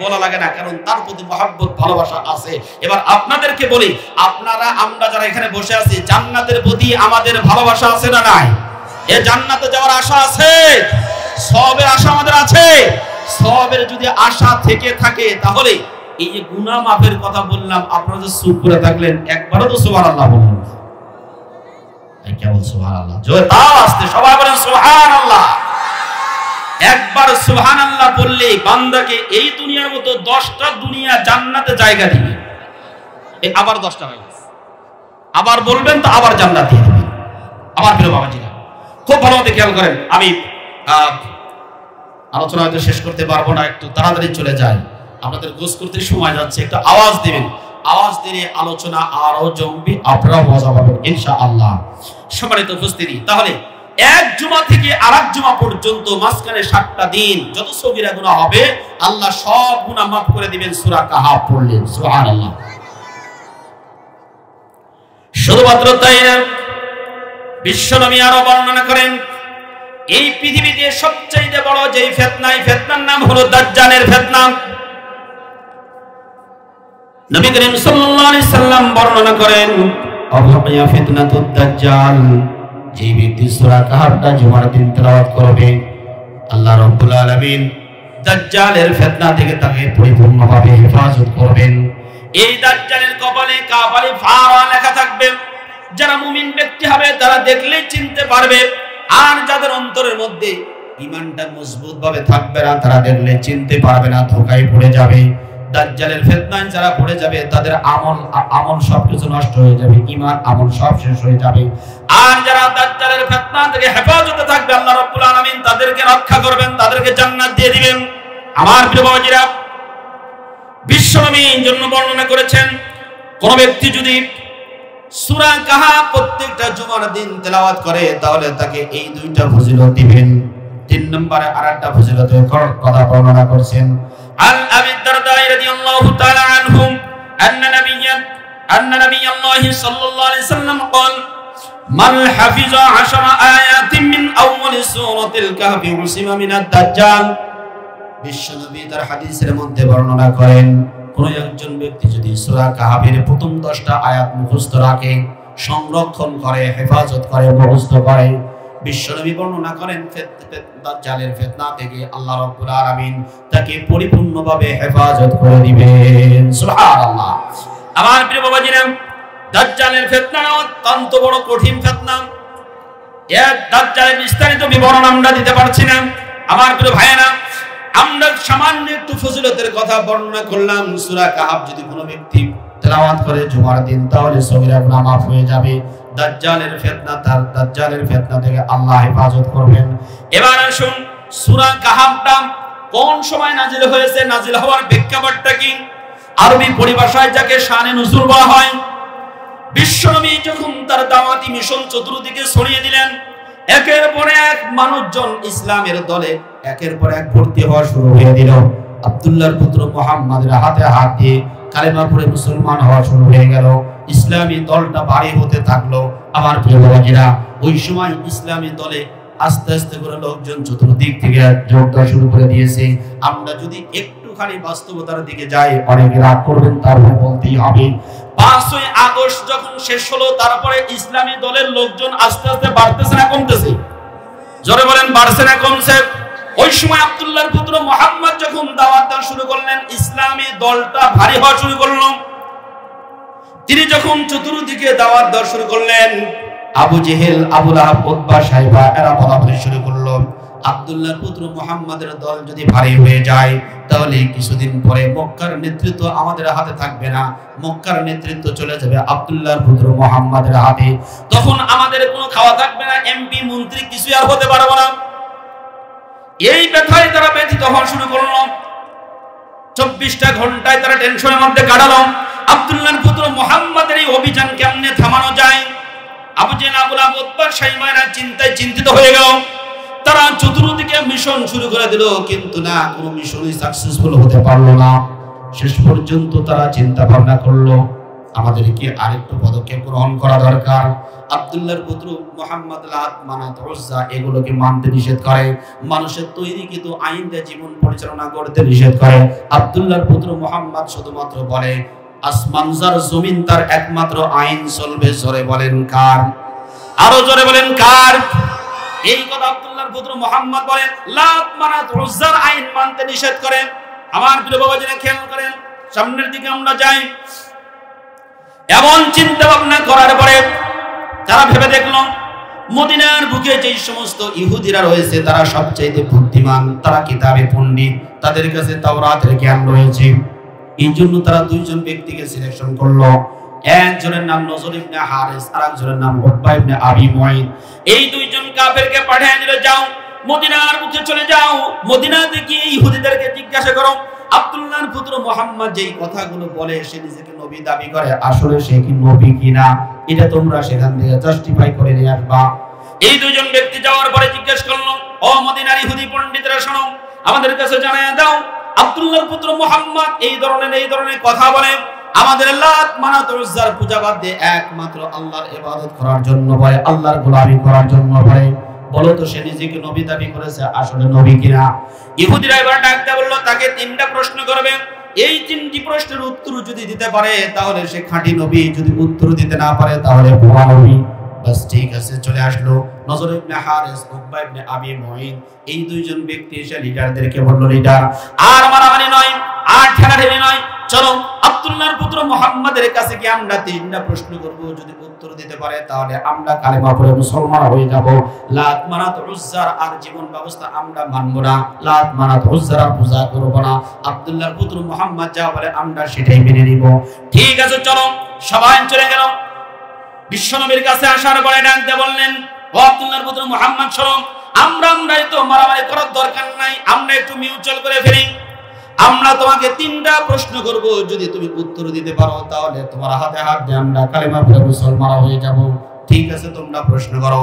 বলা লাগে না, কারণ তার প্রতি মহব্বত ভালোবাসা আছে। এবার আপনাদেরকে বলি, আপনারা আমরা যারা এখানে বসে আছি, জান্নাতের প্রতি আমাদের ভালোবাসা আছে না নাই? এ জান্নাতে যাওয়ার আশা আছে, সওয়াবের আশা আমাদের আছে। সওয়াবের যদি আশা থেকে থাকে তাহলে এই যে গুনাহ মাফের কথা বললাম, আপনারা যে চুপ করে থাকলেন, একবারও তো সুবহানাল্লাহ বলুন না। এই কেবল সুবহানাল্লাহ, জোরে তাও আসতে সবাই বলেন সুবহানাল্লাহ। একবার সুবহানাল্লাহ বললে বান্দাকে এই দুনিয়ার মতো 10টা দুনিয়া জান্নাতে জায়গা দিবে। এই আবার 10টা হয়ে গেছে, আবার বলবেন তো আবার জান্নাত দিয়ে দিবে। আমার প্রিয় বাবাজিরা, খুব ভালো মতো খেয়াল করেন। আমি আলোচনা হয়তো শেষ করতে পারবো না, একটু তাড়াতাড়ি চলে যাই, আপনাদের গোছ করতে সময় যাচ্ছে। একটু আওয়াজ দিবেন, আওয়াজ দিলে আলোচনা আরো জমবে, আপনারাও মজা পাবেন ইনশাআল্লাহ। সম্মানিত উপস্থিতি, তাহলে এক জুমা থেকে আরেক জুমা পর্যন্ত মাঝখানে 7টা দিন যত সগীরা গুনাহ হবে আল্লাহ সব গুনাহ মাফ করে দিবেন সূরা কাহাফ পড়লেন। সুবহানাল্লাহ। শুধুমাত্র তাই না, বিশ্বনবী আরো বর্ণনা করেন এই পৃথিবীতে সবচেয়ে বড় যে ফিতনা, এই ফিতনার নাম হলো দাজ্জালের ফিতনা। নবী করিম সাল্লাল্লাহু আলাইহি সাল্লাম বর্ণনা করেন আবহাওয়া ফিতনাতুদ দাজ্জাল, যে ব্যক্তি সূরা কাহফটা জুমার দিন তেলাওয়াত করবে আল্লাহ রাব্বুল আলামিন দাজ্জালের ফিতনা থেকে তাকে পরিপূর্ণভাবে হেফাজত করবেন। এই দাজ্জালের কপালে কাফালি ফারা লেখা থাকবে, যারা মুমিন ব্যক্তি হবে তারা দেখলেই চিনতে পারবে, আর যাদের অন্তরের মধ্যে ঈমানটা মজবুত ভাবে থাকবে না তারা দেখলে চিনতে পারবে না, ধোঁকায় পড়ে যাবে। দাজ্জালের ফিতনায় যারা পড়ে যাবে তাদের আমল সবকিছু নষ্ট হয়ে যাবে, ঈমান আমল সব শেষ হয়ে যাবে। আর যারা দাজ্জালের ফিতনা থেকে হেফাজতে থাকবে আল্লাহ রাব্বুল আলামিন তাদেরকে রক্ষা করবেন, তাদেরকে জান্নাত দিয়ে দিবেন। আমার প্রিয় বাবাজিরা, বিশ্বনবী এই জন্য বর্ণনা করেছেন কোন ব্যক্তি যদি সূরা কাহফ প্রত্যেকটা জুমার দিন তেলাওয়াত করে তাহলে তাকে এই দুইটা ফজিলত দিবেন। 3 নম্বরে আরেকটা ফজিলতের কথা বর্ণনা করেছেন আল আবি দারদা রাদিয়াল্লাহু তাআলা আনহু আন্না নাবিয়াল্লাহি সাল্লাল্লাহু আলাইহি সাল্লাম قال মান হাফিজা 10 আয়াতিন মিন আউয়াল সূরাতিল কাহফি উসিমা মিনাদ দাজ্জাল। বিশ্বনবী তার হাদিসের মধ্যে বর্ণনা করেন কোন একজন ব্যক্তি যদি সূরা কাহফের প্রথম 10টা আয়াত মুখস্থ রাখে, সংরক্ষণ করে, হেফাজত করে, মুখস্থ করে, বিশ্বনবী বর্ণনা করেন দাজ্জালের ফিতনা থেকে আল্লাহ রাব্বুল আলামিন তাকে পরিপূর্ণভাবে হেফাজত করে দিবেন। সুবহানাল্লাহ। আমার প্রিয় বাবাজিরা, দাজ্জালের ফিতনা অত্যন্ত বড় কঠিন ফিতনা। এর দাজ্জালের বিস্তারিত বিবরণ আমরা দিতে পারছি না। আমার প্রিয় ভাইয়েরা, আমরা সামান্য একটু ফজিলতের কথা বর্ণনা করলাম। সূরা কাহফ যদি কোনো ব্যক্তি তেলাওয়াত করে জুমার দিন তাহলে সগীরা গুনাহ মাফ হয়ে যাবে। দাজ্জালের ফিতনা থেকে আল্লাহ হেফাজত করবেন। এবার আসুন সূরা কাহফটা কোন সময় নাজিল হয়েছে, নাজিল হওয়ার প্রেক্ষাপটটা কি? আরবি পরিভাষায় যাকে শানে নুজুল বলা হয়। বিশ্বনবী যখন তার দাওয়াতি মিশন চতুর্দিকে ছড়িয়ে দিলেন, একের পর এক মানুষজন ইসলামের দলে একের পর এক ভর্তি হওয়া শুরু হয়ে দিল। আব্দুল্লাহর পুত্র মুহাম্মাদের হাতে হাত দিয়ে কালেমা পড়ে মুসলমান হওয়া শুরু হয়ে গেল। ইসলামী দলটা ভারী হতে থাকলো। আমার প্রিয় বাবাজিরা, ওই সময় ইসলামী দলে আস্তে আস্তে করে লোকজন চতুর্দিক থেকে যোগ দেওয়া শুরু করে দিয়েছে। আমরা যদি একটুখানি বাস্তবতার দিকে যাই, অনেকে রাগ করবেন, তারপরে বলতেই হবে 5ই আগস্ট যখন শেষ হলো তারপরে ইসলামী দলের লোকজন আস্তে আস্তে বাড়তেছে না কমতেছে? জোরে বলেন, বাড়ছে না কমছে? ওই সময় আব্দুল্লাহর পুত্র মুহাম্মদ যখন দাওয়াত দেওয়া শুরু করলেন, ইসলামী দলটা ভারী হওয়া শুরু করলো। তিনি যখন চতুর্দিকে দাওয়াত দেওয়া শুরু করলেন, আবু জেহেল, আবু লাহাব, উতবা, সাইবা এরা বলাবলি শুরু করলো আব্দুল্লাহর পুত্র মুহাম্মাদের দল যদি ভারী হয়ে যায় তাহলে কিছুদিন পরে মক্কার নেতৃত্ব আমাদের হাতে থাকবে না, মক্কার নেতৃত্ব চলে যাবে আব্দুল্লাহর পুত্র মুহাম্মাদের হাতে। তখন আমাদের কোনো খাওয়া থাকবে না, এমপি মন্ত্রী কিছু আর হতে পারবো না। এই ব্যথায় তারা ব্যথিত হওয়া শুরু করলো। 24টা ঘন্টায় তারা টেনশনের মধ্যে কাটালো। আব্দুল্লাহর পুত্র মুহাম্মাদের এই অভিযান কেমনে থামানো যায়? আবু জেহেল, আবু লাহাব, উতবা, সাইবা এরা চিন্তায় চিন্তিত হয়ে গেল। তারা চতুর্দিকে মিশন শুরু করে দিল, কিন্তু না, কোনো মিশনই সাকসেসফুল হতে পারলো না। শেষ পর্যন্ত তারা চিন্তা ভাবনা করলো আমাদের কি আরেকটু পদক্ষেপ গ্রহণ করা দরকার। আব্দুল্লাহর পুত্র মুহাম্মদ লাত, মানাত, উজ্জা এগুলোকে মানতে নিষেধ করে, মানুষের তৈরিকৃত আইন দিয়ে জীবন পরিচালনা করতে নিষেধ করে। আব্দুল্লাহর পুত্র মুহাম্মদ শুধুমাত্র বলে আসমান যার জমিন তার একমাত্র আইন চলবে। জোরে বলেন কার? আরো জোরে বলেন কার? এই কথা আব্দুল্লাহর পুত্র মুহাম্মদ বলেন, লাত, মানাত, উজ্জার আইন মানতে নিষেধ করেন। আমার প্রিয় বাবাজিরা খেয়াল করেন, সামনের দিকে আমরা যাই। এমন চিন্তা ভাবনা করার পরে তারা ভেবে দেখলো মদিনার বুকে যে সমস্ত ইহুদিরা রয়েছে তারা সবচেয়ে বুদ্ধিমান, তারা কিতাবে পণ্ডিত, তাদের কাছে তাওরাতের জ্ঞান রয়েছে। এই জন্য তারা দুইজন ব্যক্তিকে সিলেকশন করলো। একজনের নাম নজর ইবনে হারিস, আর একজনের নাম উতবা ইবনে আবি মুঈদ। এই দুইজন কাফেরকে পাঠিয়ে দিল, যাও মদিনার বুকে চলে যাও, মদিনাতে গিয়ে ইহুদিদেরকে জিজ্ঞাসা করো আব্দুল্লাহর পুত্র মুহাম্মদ যেই কথাগুলো বলে সে নিজেকে নবী দাবি করে, আসলে সে কি নবী কিনা এটা তোমরা সেখান থেকে জাস্টিফাই করে নিয়ে আসবা। এই দুইজন ব্যক্তি যাওয়ার পরে জিজ্ঞেস করলো, ও মদিনার ইহুদি পণ্ডিতরা শোনো, আমাদের কাছে জানায়া দাও আব্দুল্লাহর পুত্র মুহাম্মদ এই ধরনের কথা বলে, আমাদের লাত মানাত উজ্জার পূজা বাদ দিয়ে একমাত্র আল্লাহর ইবাদত করার জন্য বলে, আল্লাহর গোলামি করার জন্য বলে। বলো তো সে নিজেকে নবী দাবি করেছে, আসলে নবী কিনা? ইহুদিরা এবার ডাকতে বলল তাকে তিনটা প্রশ্ন করবে, এই তিনটি প্রশ্নের উত্তর যদি দিতে পারে তাহলে সে খাঁটি নবী, যদি উত্তর দিতে না পারে তাহলে ভুয়া নবী। বাস ঠিক আছে, চলে আসলো নজর ইবনে হারিস, উকবা ইবনে আবি মুঈন, এই দুইজন ব্যক্তি এসে লিডারদেরকে বলল, লিডার আর মারামারি নয়, আর ঠেলাঠেলি নয়, চলো আব্দুল্লাহর পুত্র মুহাম্মাদের কাছে গিয়ে আমরা তিনটা প্রশ্ন করব, যদি উত্তর দিতে পারে তাহলে আমরা কালেমা পড়ে মুসলমান হয়ে যাব। লাত মানাত উজ্জার আর জীবন ব্যবস্থা আমরা মানব না, লাত মানাত উজ্জার পূজা করব না। আব্দুল্লাহর পুত্র মুহাম্মদ যা বলে আমরা সেটাই মেনে নিব। ঠিক আছে চলো, সবাই চলে গেল। বিশ্বনবীর কাছে আসার পরে ডাকতে বললেন, ও আব্দুল্লাহর পুত্র মুহাম্মদ শোনো, আমরাই তো মারামারি করার দরকার নাই, আমরা একটু মিউচুয়াল করে ফেলি। আমরা তোমাকে তিনটা প্রশ্ন করব, যদি তুমি উত্তর দিতে পারো তাহলে তোমার হাতে হাত দিয়ে আমরা কালেমা পড়ে মুসলমান হয়ে যাব। ঠিক আছে, তোমরা প্রশ্ন করো।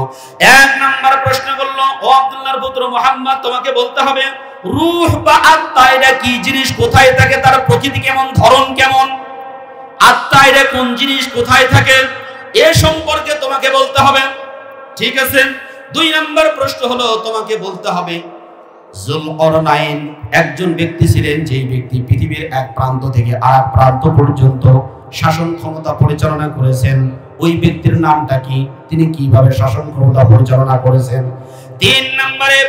এক নাম্বার প্রশ্ন করলো, ও আব্দুল্লাহর পুত্র মুহাম্মদ তোমাকে বলতে হবে রূহ বা আত্মা এটা কি জিনিস, কোথায় থাকে, তার প্রকৃতি কেমন, ধরন কেমন, আত্মা এটা কোন জিনিস, কোথায় থাকে, এ সম্পর্কে তোমাকে বলতে হবে। ঠিক আছে। দুই নাম্বার প্রশ্ন হলো তোমাকে বলতে হবে যুলকরনাইন একজন ব্যক্তি ছিলেন, যেই ব্যক্তি পৃথিবীর এক প্রান্ত থেকে আরেক প্রান্ত পর্যন্ত শাসন ক্ষমতা পরিচালনা করেছেন, ওই ব্যক্তির নামটা কি, তিনি কিভাবে শাসন ক্ষমতা পরিচালনা করেছেন। তিন নম্বরে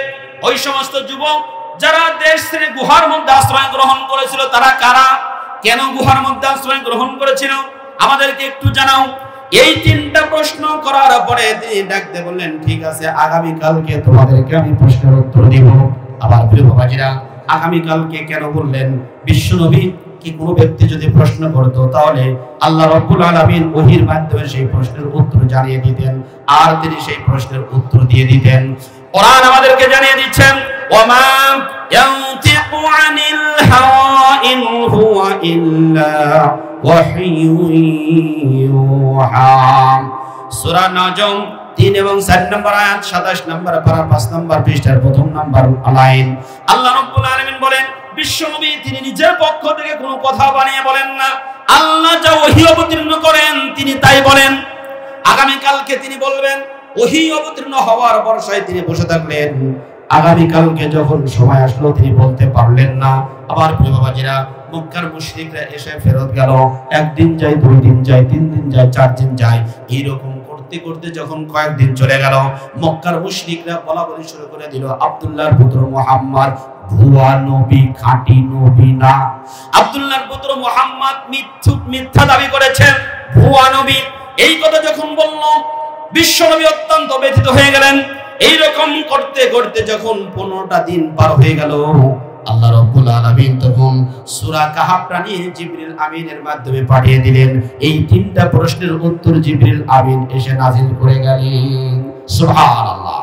ওই সমস্ত যুবক যারা দেশ ছেড়ে গুহার মধ্যে আশ্রয় গ্রহণ করেছিল তারা কারা, কেন গুহার মধ্যে আশ্রয় গ্রহণ করেছিল, আমাদেরকে একটু জানাও। এই তিনটা প্রশ্ন করার পরে তিনি ডাকতে বললেন, ঠিক আছে আগামী কালকে তোমাদেরকে আমি প্রশ্নের উত্তর দিব। আবার প্রিয় বাবাজিরা, আগামী কালকে কেন বললেন? বিশ্বনবী কি কোনো ব্যক্তি যদি প্রশ্ন করতো তাহলে আল্লাহ রাব্বুল আলামিন ওহীর মাধ্যমে সেই প্রশ্নের উত্তর জানিয়ে দিতেন, আর তিনি সেই প্রশ্নের উত্তর দিয়ে দিতেন। কোরআন আমাদেরকে জানিয়ে দিচ্ছেন, ওয়ামা ইয়ানতিকু আনিল হাওয়া ইন হুয়া ইল্লা ওয়াহয়ুন ইউহা। সূরা নজম 3 এবং 4 নম্বর আয়াত, 27 নম্বর পারা 5 নম্বর পৃষ্ঠার প্রথম নম্বর লাইন। আল্লাহ রাব্বুল আলামিন বলেন, বিশ্বনবী তিনি নিজের পক্ষ থেকে কোনো কথা বানিয়ে বলেন না, আল্লাহ যা ওহী অবতীর্ণ করেন তিনি তাই বলেন। আগামী কালকে তিনি বলবেন, ওহী অবতীর্ণ হওয়ার বর্ষায় তিনি বসে থাকলেন, আগামী কালকে যখন সময় আসলো তিনি বলতে পারলেন না। আবার প্রিয় বাবাজিরা, মক্কার মুশরিকরা এসে ফেরত গেল, একদিন যায়, 2 দিন যায়, 3 দিন যায়, 4 দিন যায়, এইরকম করতে করতে যখন কয়েকদিন চলে গেল, মক্কার মুশরিকরা বলা বলি শুরু করে দিল, আব্দুল্লাহর পুত্র মুহাম্মদ ভুয়া নবী, খাঁটি নবী না। আব্দুল্লাহর পুত্র মুহাম্মদ মিথ্যা দাবি করেছেন, ভুয়া নবী। এই কথা যখন বলল, বিশ্বনবী অত্যন্ত ব্যথিত হয়ে গেলেন। এইরকম করতে করতে যখন 15টা দিন পার হয়ে গেল, আল্লাহ রাব্বুল আলামিন তখন সূরা কাহাফটা নিয়ে জিবরিল আমিনের মাধ্যমে পাঠিয়ে দিলেন। এই তিনটা প্রশ্নের উত্তর জিবরিল আমিন এসে নাযিল করে গেলেন। সুবহানাল্লাহ।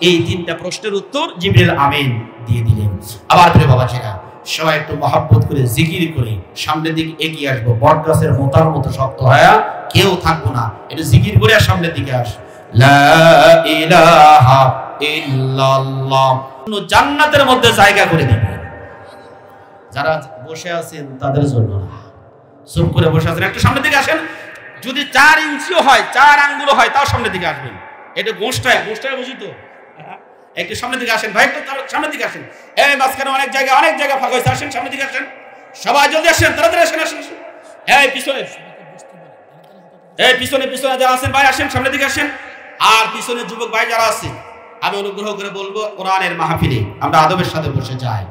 এই তিনটা প্রশ্নের উত্তর জিবরিল আমিন দিয়ে দিলেন। আবার প্রিয় বাবাজিরা, সবাই একটু মহব্বত করে জিকির করে সামনের দিকে এগিয়ে আসবো। বটগাছের মোতার মতো শক্ত হয়ে কেউ থাকবো না, একটু জিকির করে আর সামনের দিকে আস। লা ইলাহা ইল্লাল্লাহ। জান্নাতের মধ্যে জায়গা করে দিবে। যারা বসে আছেন তাদের জন্য না, চুপ করে বসে আছেন একটু সামনের দিকে আসেন। যদি 4 ইঞ্চিও হয়, 4 আঙ্গুলও হয়, তাও সামনের দিকে আসবেন। এটা গোষ্ঠায় বুঝি তো, একটু সামনের দিকে আসেন ভাই, একটু সামনের দিকে আসেন। এই মাঝখানে অনেক জায়গা ফাঁকা হয়েছে, আসেন সামনের দিকে আসেন, সবাই জলদি আসেন, তাড়াতাড়ি আসেন। এই পিছনে যারা আছেন ভাই আসেন, সামনের দিকে আসেন। আর পিছনে যুবক ভাই যারা আছে, আমি অনুগ্রহ করে বলবো কোরআনের মাহফিলে আমরা আদবের সাথে বসে যাই।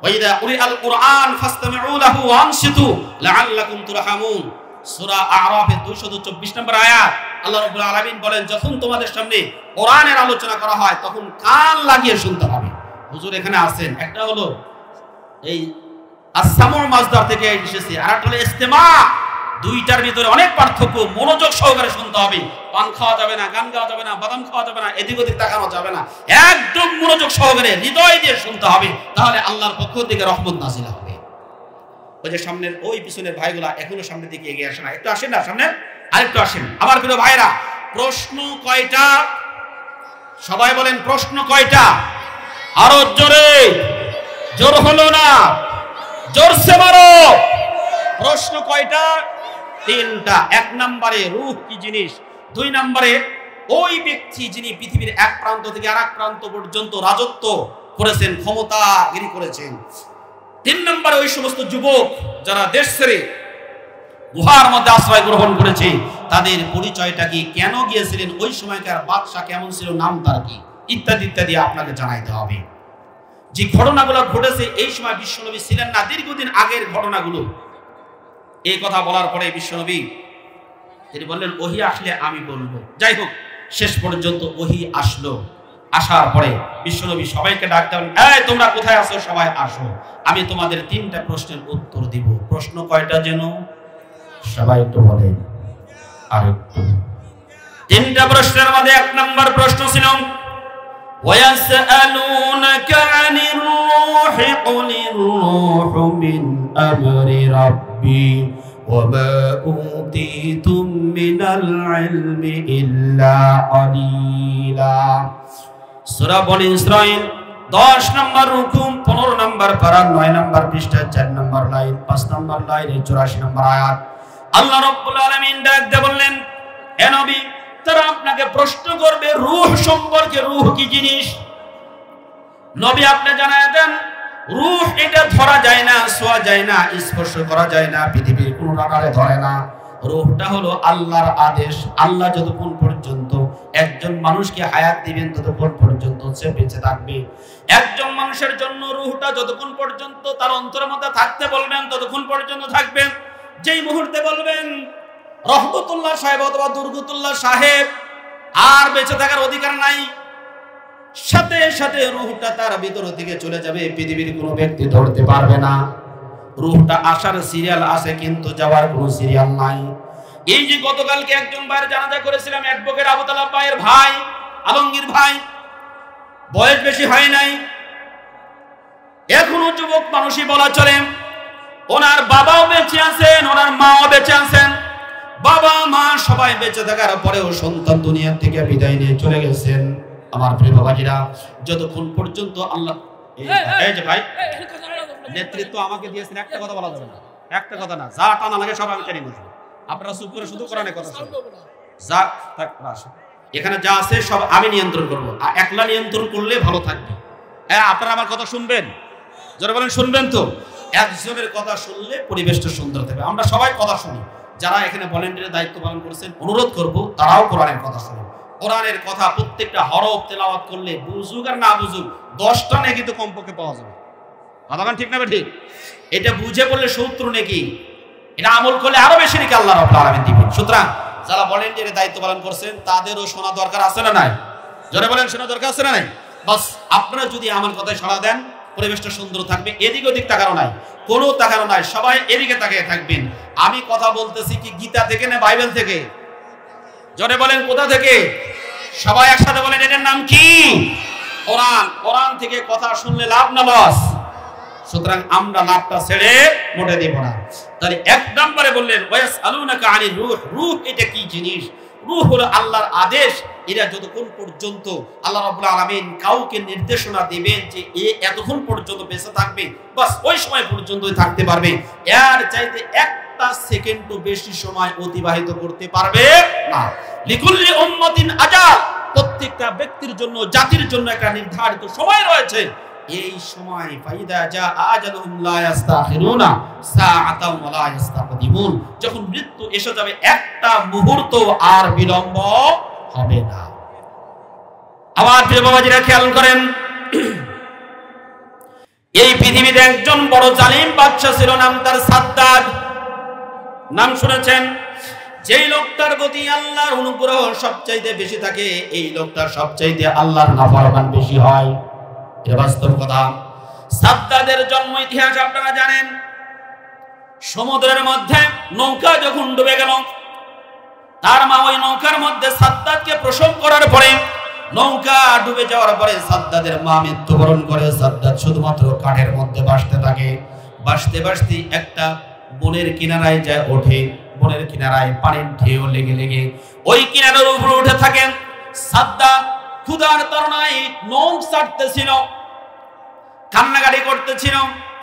ওয়াইদা কুরিআল কুরআন ফাসতামিউ লাহু ওয়ানসিতু লাআল্লাকুম তুরহামুন। সূরা আরাফের 224 নম্বর আয়াত। আল্লাহ রাব্বুল আলামিন বলেন, যখন তোমাদের সামনে কোরআনের আলোচনা করা হয় তখন কান লাগিয়ে শুনতে হবে। হুজুর এখানে আছেন, একটা হলো এই আস-সামউ মাজদার থেকে এসেছে, আর একটা হলো ইস্তেমা। দুইটার ভিতরে অনেক পার্থক্য, মনোযোগ সহকারে শুনতে হবে। পান খাওয়া যাবে না, গান গাওয়া যাবে না, বাদাম খাওয়া যাবে না, এদিক ওদিক তাকানো যাবে না, একদম মনোযোগ সহকারে হৃদয় দিয়ে শুনতে হবে, তাহলে আল্লাহর পক্ষ থেকে রহমত নাযিল হবে। ওই যে সামনের ওই পিছনের ভাইগুলা এখনো সামনের দিকে এগিয়ে আসে না, একটু আসেন না সামনে, আরেকটু আসেন। আমার প্রিয় ভাইরা, প্রশ্ন কয়টা? সবাই বলেন প্রশ্ন কয়টা? আরো জোরে, জোর হলো না, জোরসে মারো। প্রশ্ন কয়টা? তিনটা। এক নম্বরে রূহ কি জিনিস, দুই নম্বরে ওই ব্যক্তি যিনি পৃথিবীর এক প্রান্ত থেকে আরেক প্রান্ত পর্যন্ত রাজত্ব করেছেন, ক্ষমতাগিরি করেছেন। তিন নম্বরে ওই সমস্ত যুবক যারা দেশ ছেড়ে গুহার মধ্যে আশ্রয় গ্রহণ করেছে, তাদের পরিচয়টা কি, কেন গিয়েছিলেন, ওই সময়কার বাদশা কেমন ছিল, নাম তার কি, ইত্যাদি ইত্যাদি আপনাকে জানাইতে হবে। যে ঘটনাগুলো ঘটেছে এই সময় বিশ্বনবী ছিলেন না, দীর্ঘদিন আগের ঘটনাগুলো। এই কথা বলার পরে বিশ্বনবী তিনি বললেন ওহী আসলে আমি বলবো। যাই হোক, শেষ পর্যন্ত ওহী আসলো। আসার পরে বিশ্বনবী সবাইকে ডাকতে বলেন, এই তোমরা কোথায় আছো, সবাই আসো, আমি তোমাদের তিনটা প্রশ্নের উত্তর দিব। প্রশ্ন কয়টা যেন সবাই একটু বলেন, আরেকটু। তিনটা প্রশ্নের মধ্যে এক নম্বর প্রশ্ন ছিল وَيَسْأَلُونَكَ عَنِ الرُّوحِ قُلِ الرُّوحُ مِنْ أَمْرِ رَبِّي وَمَا أُوتِيتُم مِّنَ الْعِلْمِ إِلَّا قَلِيلًا। সূরা বনী ইসরাঈল 10 নম্বর রুকু, 15 নম্বর পারা, 9 নম্বর পৃষ্ঠা, 4 নম্বর লাইন, 5 নম্বর লাইন, 84 নম্বর আয়াত। আল্লাহ রাব্বুল আলামিন ডাক দিয়ে বললেন, হে নবী, তারা আপনাকে প্রশ্ন করবে রূহ সম্পর্কে, রূহ কি জিনিস। নবী আপনি জানায় দেন, রূহ এটা ধরা যায় না, ছোঁয়া যায় না, স্পর্শ করা যায় না, পৃথিবীর কোনো রাডারে ধরে না। রূহটা হলো আল্লাহর আদেশ। আল্লাহ যতক্ষণ পর্যন্ত একজন মানুষকে হায়াত দিবেন ততক্ষণ পর্যন্ত সে বেঁচে থাকবে। একজন মানুষের জন্য রূহটা যতক্ষণ পর্যন্ত তার অন্তরের মধ্যে থাকতে বলবেন ততক্ষণ পর্যন্ত থাকবে। যেই মুহূর্তে বলবেন রহমতুল্লাহ সাহেব অথবা দুর্গতুল্লাহ সাহেব আর বেঁচে থাকার অধিকার নাই, সাথে সাথে রূহটা তার ভিতর থেকে চলে যাবে, পৃথিবীর কোনো ব্যক্তি ধরতে পারবে না। রূহটা আসার সিরিয়াল আছে কিন্তু যাওয়ার কোনো সিরিয়াল নাই। এই যে গতকালকে একজন ভাইয়ের জানাজা করেছিলাম, অ্যাডভোকেট আবু তালেব ভাইয়ের ভাই, আলমগীর ভাই, বয়স বেশি হয় নাই, এখনো যুবক মানুষই বলা চলে। ওনার বাবাও বেঁচে আছেন, ওনার মাও বেঁচে আছেন। বাবা মা সবাই বেঁচে থাকার পরেও সন্তান দুনিয়া থেকে বিদায় নিয়ে চলে গেছেন। আমার প্রিয় বাবাজিরা, যতক্ষণ পর্যন্ত আল্লাহ এই যে ভাই নেতৃত্ব আমাকে দিয়েছেন, একটা কথা বলা যাবে না, একটা কথা না, যা টানা লাগে সব আমি টেনে নেব। আপনারা চুপ করে শুধু কোরআনের কথা শুনুন। যা এখানে যা আছে সব আমি নিয়ন্ত্রণ করবো, আর একলা নিয়ন্ত্রণ করলে ভালো থাকবে। হ্যাঁ, আপনারা আমার কথা শুনবেন, যারা বলেন শুনবেন তো। একজনের কথা শুনলে পরিবেশটা সুন্দর থাকবে। আমরা সবাই কথা শুনি, যারা এখানে ভলান্টিয়ারের দায়িত্ব পালন করেছেন অনুরোধ করব তারাও কোরআনের কথা শুনুন। কোরআনের কথা প্রত্যেকটা হরফ তেলাওয়াত করলে বুঝুক আর না বুঝুক 10টা নেকি তো কমপক্ষে পাওয়া যাবে। কথা ঠিক না ঠিক? এটা বুঝে বললে 70 নেকি, এটা আমল করলে আরো বেশি নেকি আল্লাহ রাব্বুল আলামিন দিবেন। সুতরাং যারা ভলান্টিয়ারের দায়িত্ব পালন করছেন তাদেরও শোনা দরকার আছে না নাই? যারা বলেন শোনা দরকার আছে না নাই? বাস আপনারা যদি আমার কথায় সাড়া দেন পরিবেশটা সুন্দর থাকবে। এদিক ওদিক তাকানো নাই, কোনো তাকানো নাই, সবাই এদিকে তাকিয়ে থাকবেন। আমি কথা বলতেছি কি গীতা থেকে না বাইবেল থেকে? জোরে বলেন কোথা থেকে? সবাই একসাথে বলেন এটার নাম কি? কোরআন। কোরআন থেকে কথা শুনলে লাভ না লস? সুতরাং আমরা লাভটা ছেড়ে মোটে দেব না। তাহলে এক নম্বরে বললেন ওয়াসআলুনাকা আনির রূহ। রূহ এটা কি জিনিস? রূহ হলো আল্লাহর আদেশ। এরা যতক্ষণ পর্যন্ত আল্লাহ রাব্বুল আলামিন কাউকে নির্দেশনা দিবেন যে এ এতক্ষণ পর্যন্ত বেঁচে থাকবে, বাস ওই সময় পর্যন্তই থাকতে পারবে, এর চাইতে একটা সেকেন্ডও বেশি সময় অতিবাহিত করতে পারবে না। লিকুল্লি উম্মাতিন আজাল, প্রত্যেকটা ব্যক্তির জন্য, জাতির জন্য একটা নির্ধারিত সময় রয়েছে। এই সময় ফাইদা জা আজালুহুম লা ইস্তাখিরুনা সাআতাও ওয়া লা ইস্তাকদিমুন, যখন মৃত্যু এসে যাবে একটা মুহূর্ত আর বিলম্ব হবে না। আমার প্রিয় বাবাজিরা খেয়াল করেন, এই পৃথিবীতে একজন বড় জালিম বাদশা ছিল, নাম তার সাদ্দাদ। নাম শুনেছেন? যেই লোকটার প্রতি আল্লাহর অনুগ্রহ সবচাইতে বেশি থাকে, এই লোকটার সবচাইতে আল্লাহর নাফরমান বেশি হয়। এটা বাস্তব কথা। সাদ্দাদের জন্ম ইতিহাস আপনারা জানেন। সমুদ্রের মধ্যে নৌকা যখন ডুবে গেল, তার মা ওই নৌকার মধ্যে সাদ্দাদকে প্রসব করার পরে, নৌকা ডুবে যাওয়ার পরে সাদ্দাদের মা মৃত্যুবরণ করে। সাদ্দাদ শুধুমাত্র কাঠের মধ্যে ভাসতে থাকে। ভাসতে ভাসতে একটা বনের কিনারায় যায় ওঠে। বনের কিনারায় পানির ঢেউ লেগে লেগে ওই কিনারার উপরে উঠে থাকেন। সাদ্দাদ ক্ষুধার তাড়নায় নখ ছাড়তেছিল, কান্নাকাটি করতেছিল।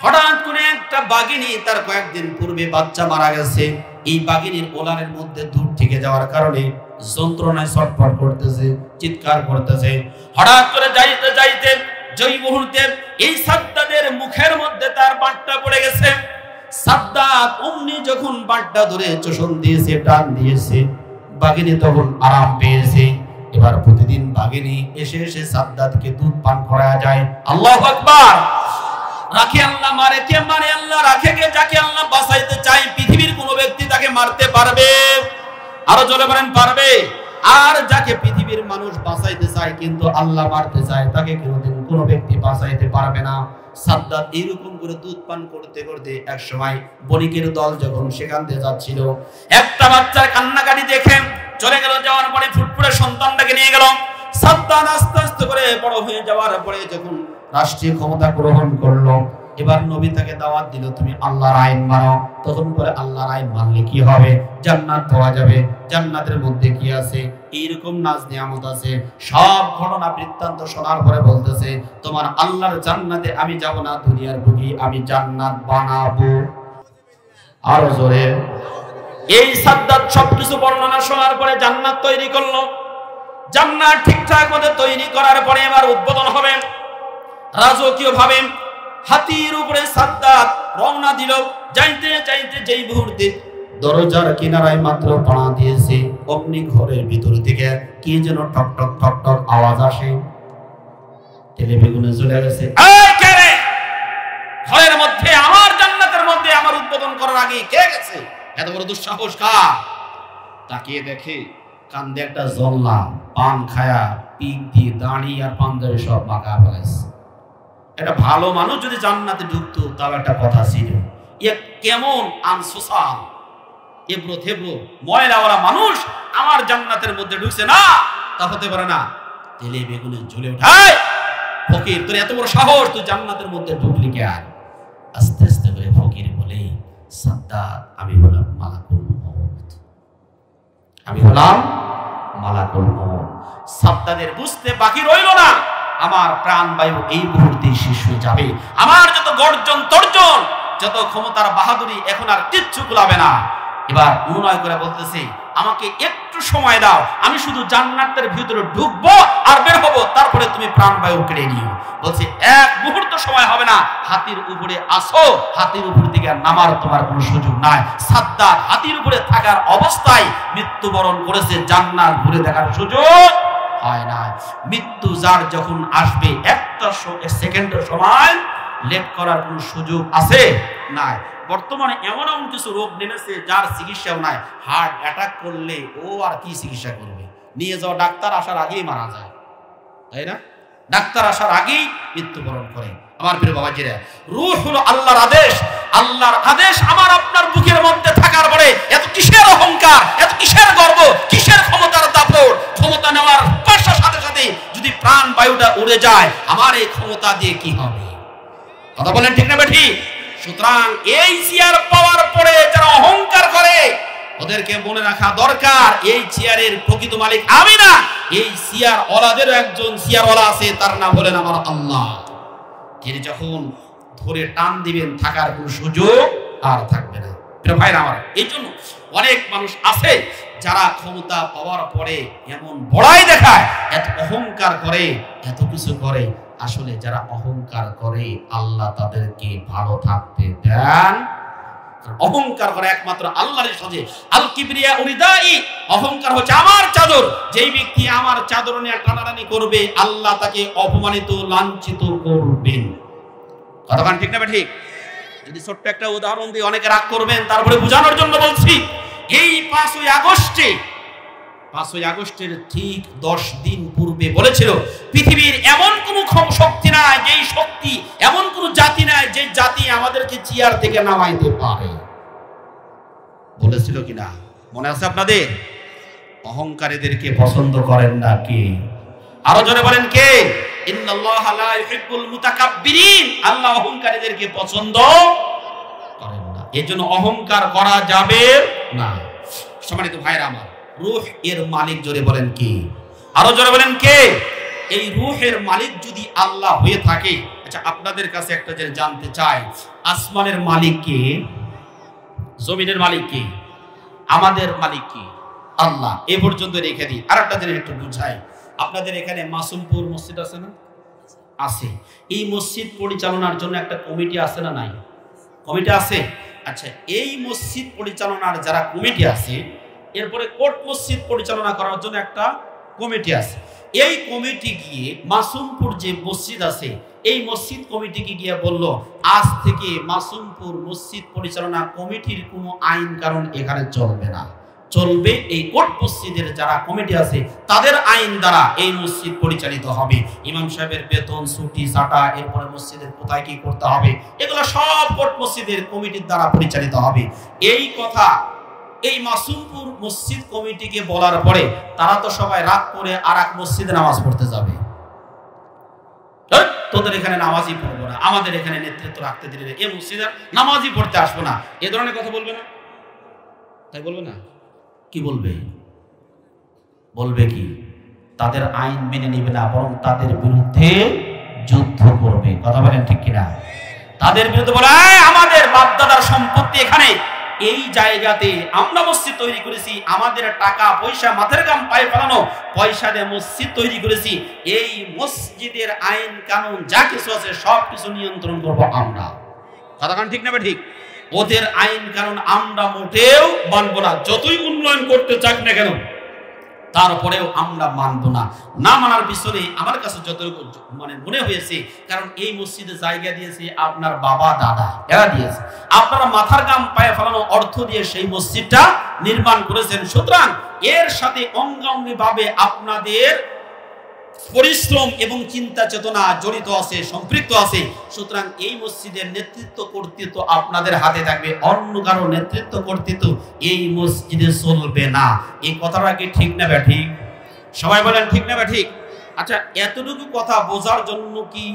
হঠাৎ করে একটা বাঘিনী, তার কয়েকদিন পূর্বে বাচ্চা মারা গেছে, এই বাঘিনীর ওলানের মধ্যে দুধ থেকে যাওয়ার কারণে যন্ত্রণায় ছটফট করতেছে, চিৎকার করতেছে। হঠাৎ করে যাইতে যাইতে যেই মুহূর্তে এই সাদ্দাদের মুখের মধ্যে তার বাঁটটা পড়ে গেছে, সাদ্দাত অমনি যখন বাঁটটা ধরে চোষণ দিয়েছে, টান দিয়েছে, বাঘিনী তখন আরাম পেয়েছে। এবার প্রতিদিন বাঘিনী এসে এসে সাদ্দাতকে দুধ পান করা যায়। আল্লাহু আকবার। রাখে আল্লাহ, মারে কে? মারে আল্লাহ। রাখে কে? যাকে আল্লাহ বাঁচাইতে চায়। পৃথিবীর কোন ব্যক্তি তাকে মারতে পারবে? আরো জোরে বলেন, পারবে? আর যাকে পৃথিবীর মানুষ বাঁচাইতে চায় কিন্তু আল্লাহ মারতে চায়, তাকে কোনোদিন কোনো ব্যক্তি বাঁচাইতে পারবে না। সাদ্দাত এরকম করে দুধ পান করতে করতে এক সময় বণিকের দল যখন সেখান দিয়ে যাচ্ছিল, একটা বাচ্চার কান্নাকাটি দেখে চলে গেল। যাওয়ার পরে ফুটফুটে সন্তানটাকে নিয়ে গেল। সাদ্দাত আস্তে আস্তে করে বড় হয়ে যাওয়ার পরে যখন রাষ্ট্রীয় ক্ষমতা গ্রহণ করলো, এবার নবী তাকে দাওয়াত দিল, তুমি আল্লাহর আইন মানো। তখন বলে, আল্লাহর আইন মানলে কি হবে? জান্নাত পাওয়া যাবে। জান্নাতের মধ্যে কি আছে? এইরকম নাজ নিয়ামত আছে। সব ঘটনা বৃত্তান্ত শোনার পরে বলতেছে, তোমার আল্লাহর জান্নাতে আমি যাব না, দুনিয়ার বুকে আমি জান্নাত বানাবো। আরো জোরে। এই সাদ্দাত সবকিছু বর্ণনা শোনার পরে জান্নাত তৈরি করলো। জান্নাত ঠিকঠাক মতো তৈরি করার পরে এবার উদ্বোধন হবে রাজকীয় ভাবে। হাতির উপরে সাদ্দাত রওনা দিল। যাইতে যাইতে যেই মুহূর্তে দরজার কিনারায় মাত্র পাড়া দিয়েছে, অমনি ঘরের ভিতর থেকে কি যেন টক টক টক টক আওয়াজ আসে। টেলিভিশনে চলে গেছে, এই কে রে? ঘরের মধ্যে, আমার জান্নাতের মধ্যে আমার উদ্বোধন করার আগে কে গেছে? এত বড় দুঃসাহস কার? তাকিয়ে দেখে কান্দে একটা জল্লা, পান খায়া পিক দিয়ে দাঁড়ি আর পাঞ্জাবি সব মাখা ফেলাইছে। একটা ভালো মানুষ যদি জান্নাতে ঢুকতো তাও একটা কথা ছিল, এ কেমন আনসোশাল, এবড়ো থেবড়ো ময়লাওয়ালা মানুষ আমার জান্নাতের মধ্যে ঢুকছে না, তা হতে পারে না। তেলে বেগুনে জ্বলে ওঠায়, ফকির তোর এত বড় সাহস, তুই জান্নাতের মধ্যে ঢুকলি কে? আর আস্তে আস্তে করে ফকির বলে, সাদ্দাত আমি হলাম মালাকুল মউত, আমি হলাম মালাকুল মউত। সাদ্দাদের বুঝতে বাকি রইল না, আমার প্রাণবায়ু এই মুহূর্তে শেষ হয়ে যাবে। আমার যত গর্জন তর্জন, যত ক্ষমতার বাহাদুরি, এখন আর কিচ্ছু কুলাবে না। এবার অনুনয় করে বলতেছে, আমাকে একটু সময় দাও, আমি শুধু জান্নাতের ভিতরে ঢুকবো আর বের হবো, তারপরে তুমি প্রাণবায়ু কেড়ে নিও। বলছে, এক মুহূর্ত সময় হবে না, হাতির উপরে আসো, হাতির উপর থেকে নামার তোমার কোনো সুযোগ নাই। সাদ্দাত হাতির উপরে থাকার অবস্থায় মৃত্যুবরণ করেছে, জান্নাত ঘুরে দেখার সুযোগ হয় না। মৃত্যু যার যখন আসবে, একটা সেকেন্ডের সময় লেট করার কোনো সুযোগ আছে নাই। বর্তমানে এমন এমন কিছু রোগ নেমেছে যার চিকিৎসাও নাই। হার্ট অ্যাটাক করলে ও আর কি চিকিৎসা করবে? নিয়ে যাওয়া ডাক্তার আসার আগেই মারা যায়, তাই না? ডাক্তার আসার আগেই মৃত্যুবরণ করে। আমার প্রিয় বাবাজিরা, রূহ হলো আল্লাহর আদেশ। আল্লাহর আদেশ আমার আপনার বুকের মধ্যে থাকার পরে এত কিসের অহংকার, এত কিসের গর্ব, কিসের ক্ষমতার দাপট? ক্ষমতা নেওয়ার সাথে সাথে যদি প্রাণ বায়ুটা উড়ে যায়, আমার এই ক্ষমতা দিয়ে কি হবে? কথা বলেন ঠিক না বেঠি? সুতরাং এই চেয়ার পাওয়ার পরে যারা অহংকার করে, ওদেরকে মনে রাখা দরকার, এই চেয়ারের প্রকৃত মালিক আমি না, এই চেয়ার ওলাদেরও একজন চেয়ার ওলা আছে, তার নাম হলেন আমার আল্লাহ। তিনি যখন ধরে টান দিবেন, থাকার কোনো সুযোগ আর থাকবে না। প্রিয় ভাইরা আমার, এই জন্য অনেক মানুষ আছে যারা ক্ষমতা পাওয়ার পরে এমন বড়াই দেখায়, এত অহংকার করে, এত কিছু করে। আসলে যারা অহংকার করে আল্লাহ তাদেরকে ভালো থাকতে দেন। অহংকার করে একমাত্র আল্লাহর সাথে। আল কিবরিয়া উরিদাই, অহংকার হচ্ছে আমার চাদর। যেই ব্যক্তি আমার চাদর নিয়ে টানাটানি করবে, আল্লাহ তাকে অপমানিত, লাঞ্ছিত করবেন। কথাখান ঠিক না ঠিক? যদি ছোট্ট একটা উদাহরণ দিয়ে অনেকে রাগ করবেন, তারপরে বোঝানোর জন্য বলছি। এই 5ই আগস্টের ঠিক 10 দিন পূর্বে বলেছিল, পৃথিবীর এমন কোন শক্তি নাই, যেই শক্তি, এমন কোন জাতি নাই যে জাতি আমাদেরকে চেয়ার থেকে নামাইতে পারে। বলেছিল কিনা মনে আছে আপনাদের? অহংকারীদেরকে পছন্দ করেন না কে? আরো জোরে বলেন কে? ইন্নাল্লাহা লা ইউহিব্বুল মুতাকাব্বিরিন, আল্লাহ অহংকারীদেরকে পছন্দ করেন না। এজন্য অহংকার করা যাবে না। সম্মানিত ভাইরা আমার, রূহ এর মালিক জোরে বলেন কে? আরো জোরে বলেন কে? এই রূহের মালিক যদি আল্লাহ হয়ে থাকে, আচ্ছা আচ্ছা, আপনাদের কাছে একটা জিনিস জানতে চাই, আসমানের মালিক কে? জমিনের মালিক কে? আমাদের মালিক কে? আল্লাহ। এ পর্যন্ত রেখে দিই। আর একটা জিনিস একটু বুঝাই। আপনাদের এখানে মাসুমপুর মসজিদ আছে না? আছে। এই মসজিদ পরিচালনার জন্য একটা কমিটি আছে না নাই? কমিটি আছে। আচ্ছা, এই মসজিদ পরিচালনার যারা কমিটি আছে, এরপরে কোর্ট মসজিদ পরিচালনা করার জন্য একটা কমিটি আছে। এই কমিটি গিয়ে মাসুমপুর যে মসজিদ আছে, এই মসজিদ কমিটিকে গিয়ে বলল, আজ থেকে মাসুমপুর মসজিদ পরিচালনা কমিটির কোনো আইন কারণ এখানে চলবে না, চলবে এই কোর্ট মসজিদের যারা কমিটি আছে তাদের আইন দ্বারা এই মসজিদ পরিচালিত হবে। ইমাম সাহেবের বেতন, ছুটি, চাটা, এরপরে মসজিদের কোথায় কি করতে হবে, এগুলো সব কোর্ট মসজিদের কমিটির দ্বারা পরিচালিত হবে। এই কথা এই মাসুমপুর মসজিদ কমিটিকে বলার পরে তারা তো সবাই রাগ করে আর এক মসজিদে নামাজ পড়তে যাবে। তোদের এখানে নামাজই পড়বো না, আমাদের এখানে নেতৃত্ব রাখতে দিলে এই মসজিদে নামাজই পড়তে আসবো না, এ ধরনের কথা বলবে না? তাই বলবে না? কি বলবে? বলবে কি? তাদের আইন মেনে নিবে না, বরং তাদের বিরুদ্ধে যুদ্ধ করবে। কথা বলেন ঠিক কিনা? তাদের বিরুদ্ধে বলে, আমাদের বাপদাদার সম্পত্তি এখানে, এই জায়গাতে আমরা মসজিদ তৈরি করেছি, আমাদের টাকা পয়সা মাথার ঘাম পায়ে ফেলানো পয়সা দিয়ে মসজিদ তৈরি করেছি, এই মসজিদের আইন কানুন যা কিছু আছে সব কিছু নিয়ন্ত্রণ করবো আমরা। কথা ঠিক না ঠিক? ওদের আইন কানুন আমরা মোটেও মানবো না, যতই উন্নয়ন করতে চাক না কেন তারপরেও আমরা মানবো না। না মানার পিছনে আমার কাছে যতটুকু মনে হয়েছে, কারণ এই মসজিদে জায়গা দিয়েছে আপনার বাবা দাদা, এরা দিয়েছে, আপনারা মাথার ঘাম পায়ে ফেলানো অর্থ দিয়ে সেই মসজিদটা নির্মাণ করেছেন। সুতরাং এর সাথে অঙ্গাঙ্গি ভাবে আপনাদের পরিশ্রম এবং চিন্তা চেতনা জড়িত আছে, সম্পৃক্ত আছে। সুতরাং এই মসজিদের নেতৃত্ব কর্তৃত্ব আপনাদের হাতে থাকবে, অন্য কারো নেতৃত্ব কর্তৃত্ব এই মসজিদে চলবে না। এই কথাটা কি ঠিক না ঠিক? সবাই বলেন ঠিক না ঠিক? আচ্ছা, এতটুকু কথা বোঝার জন্য কি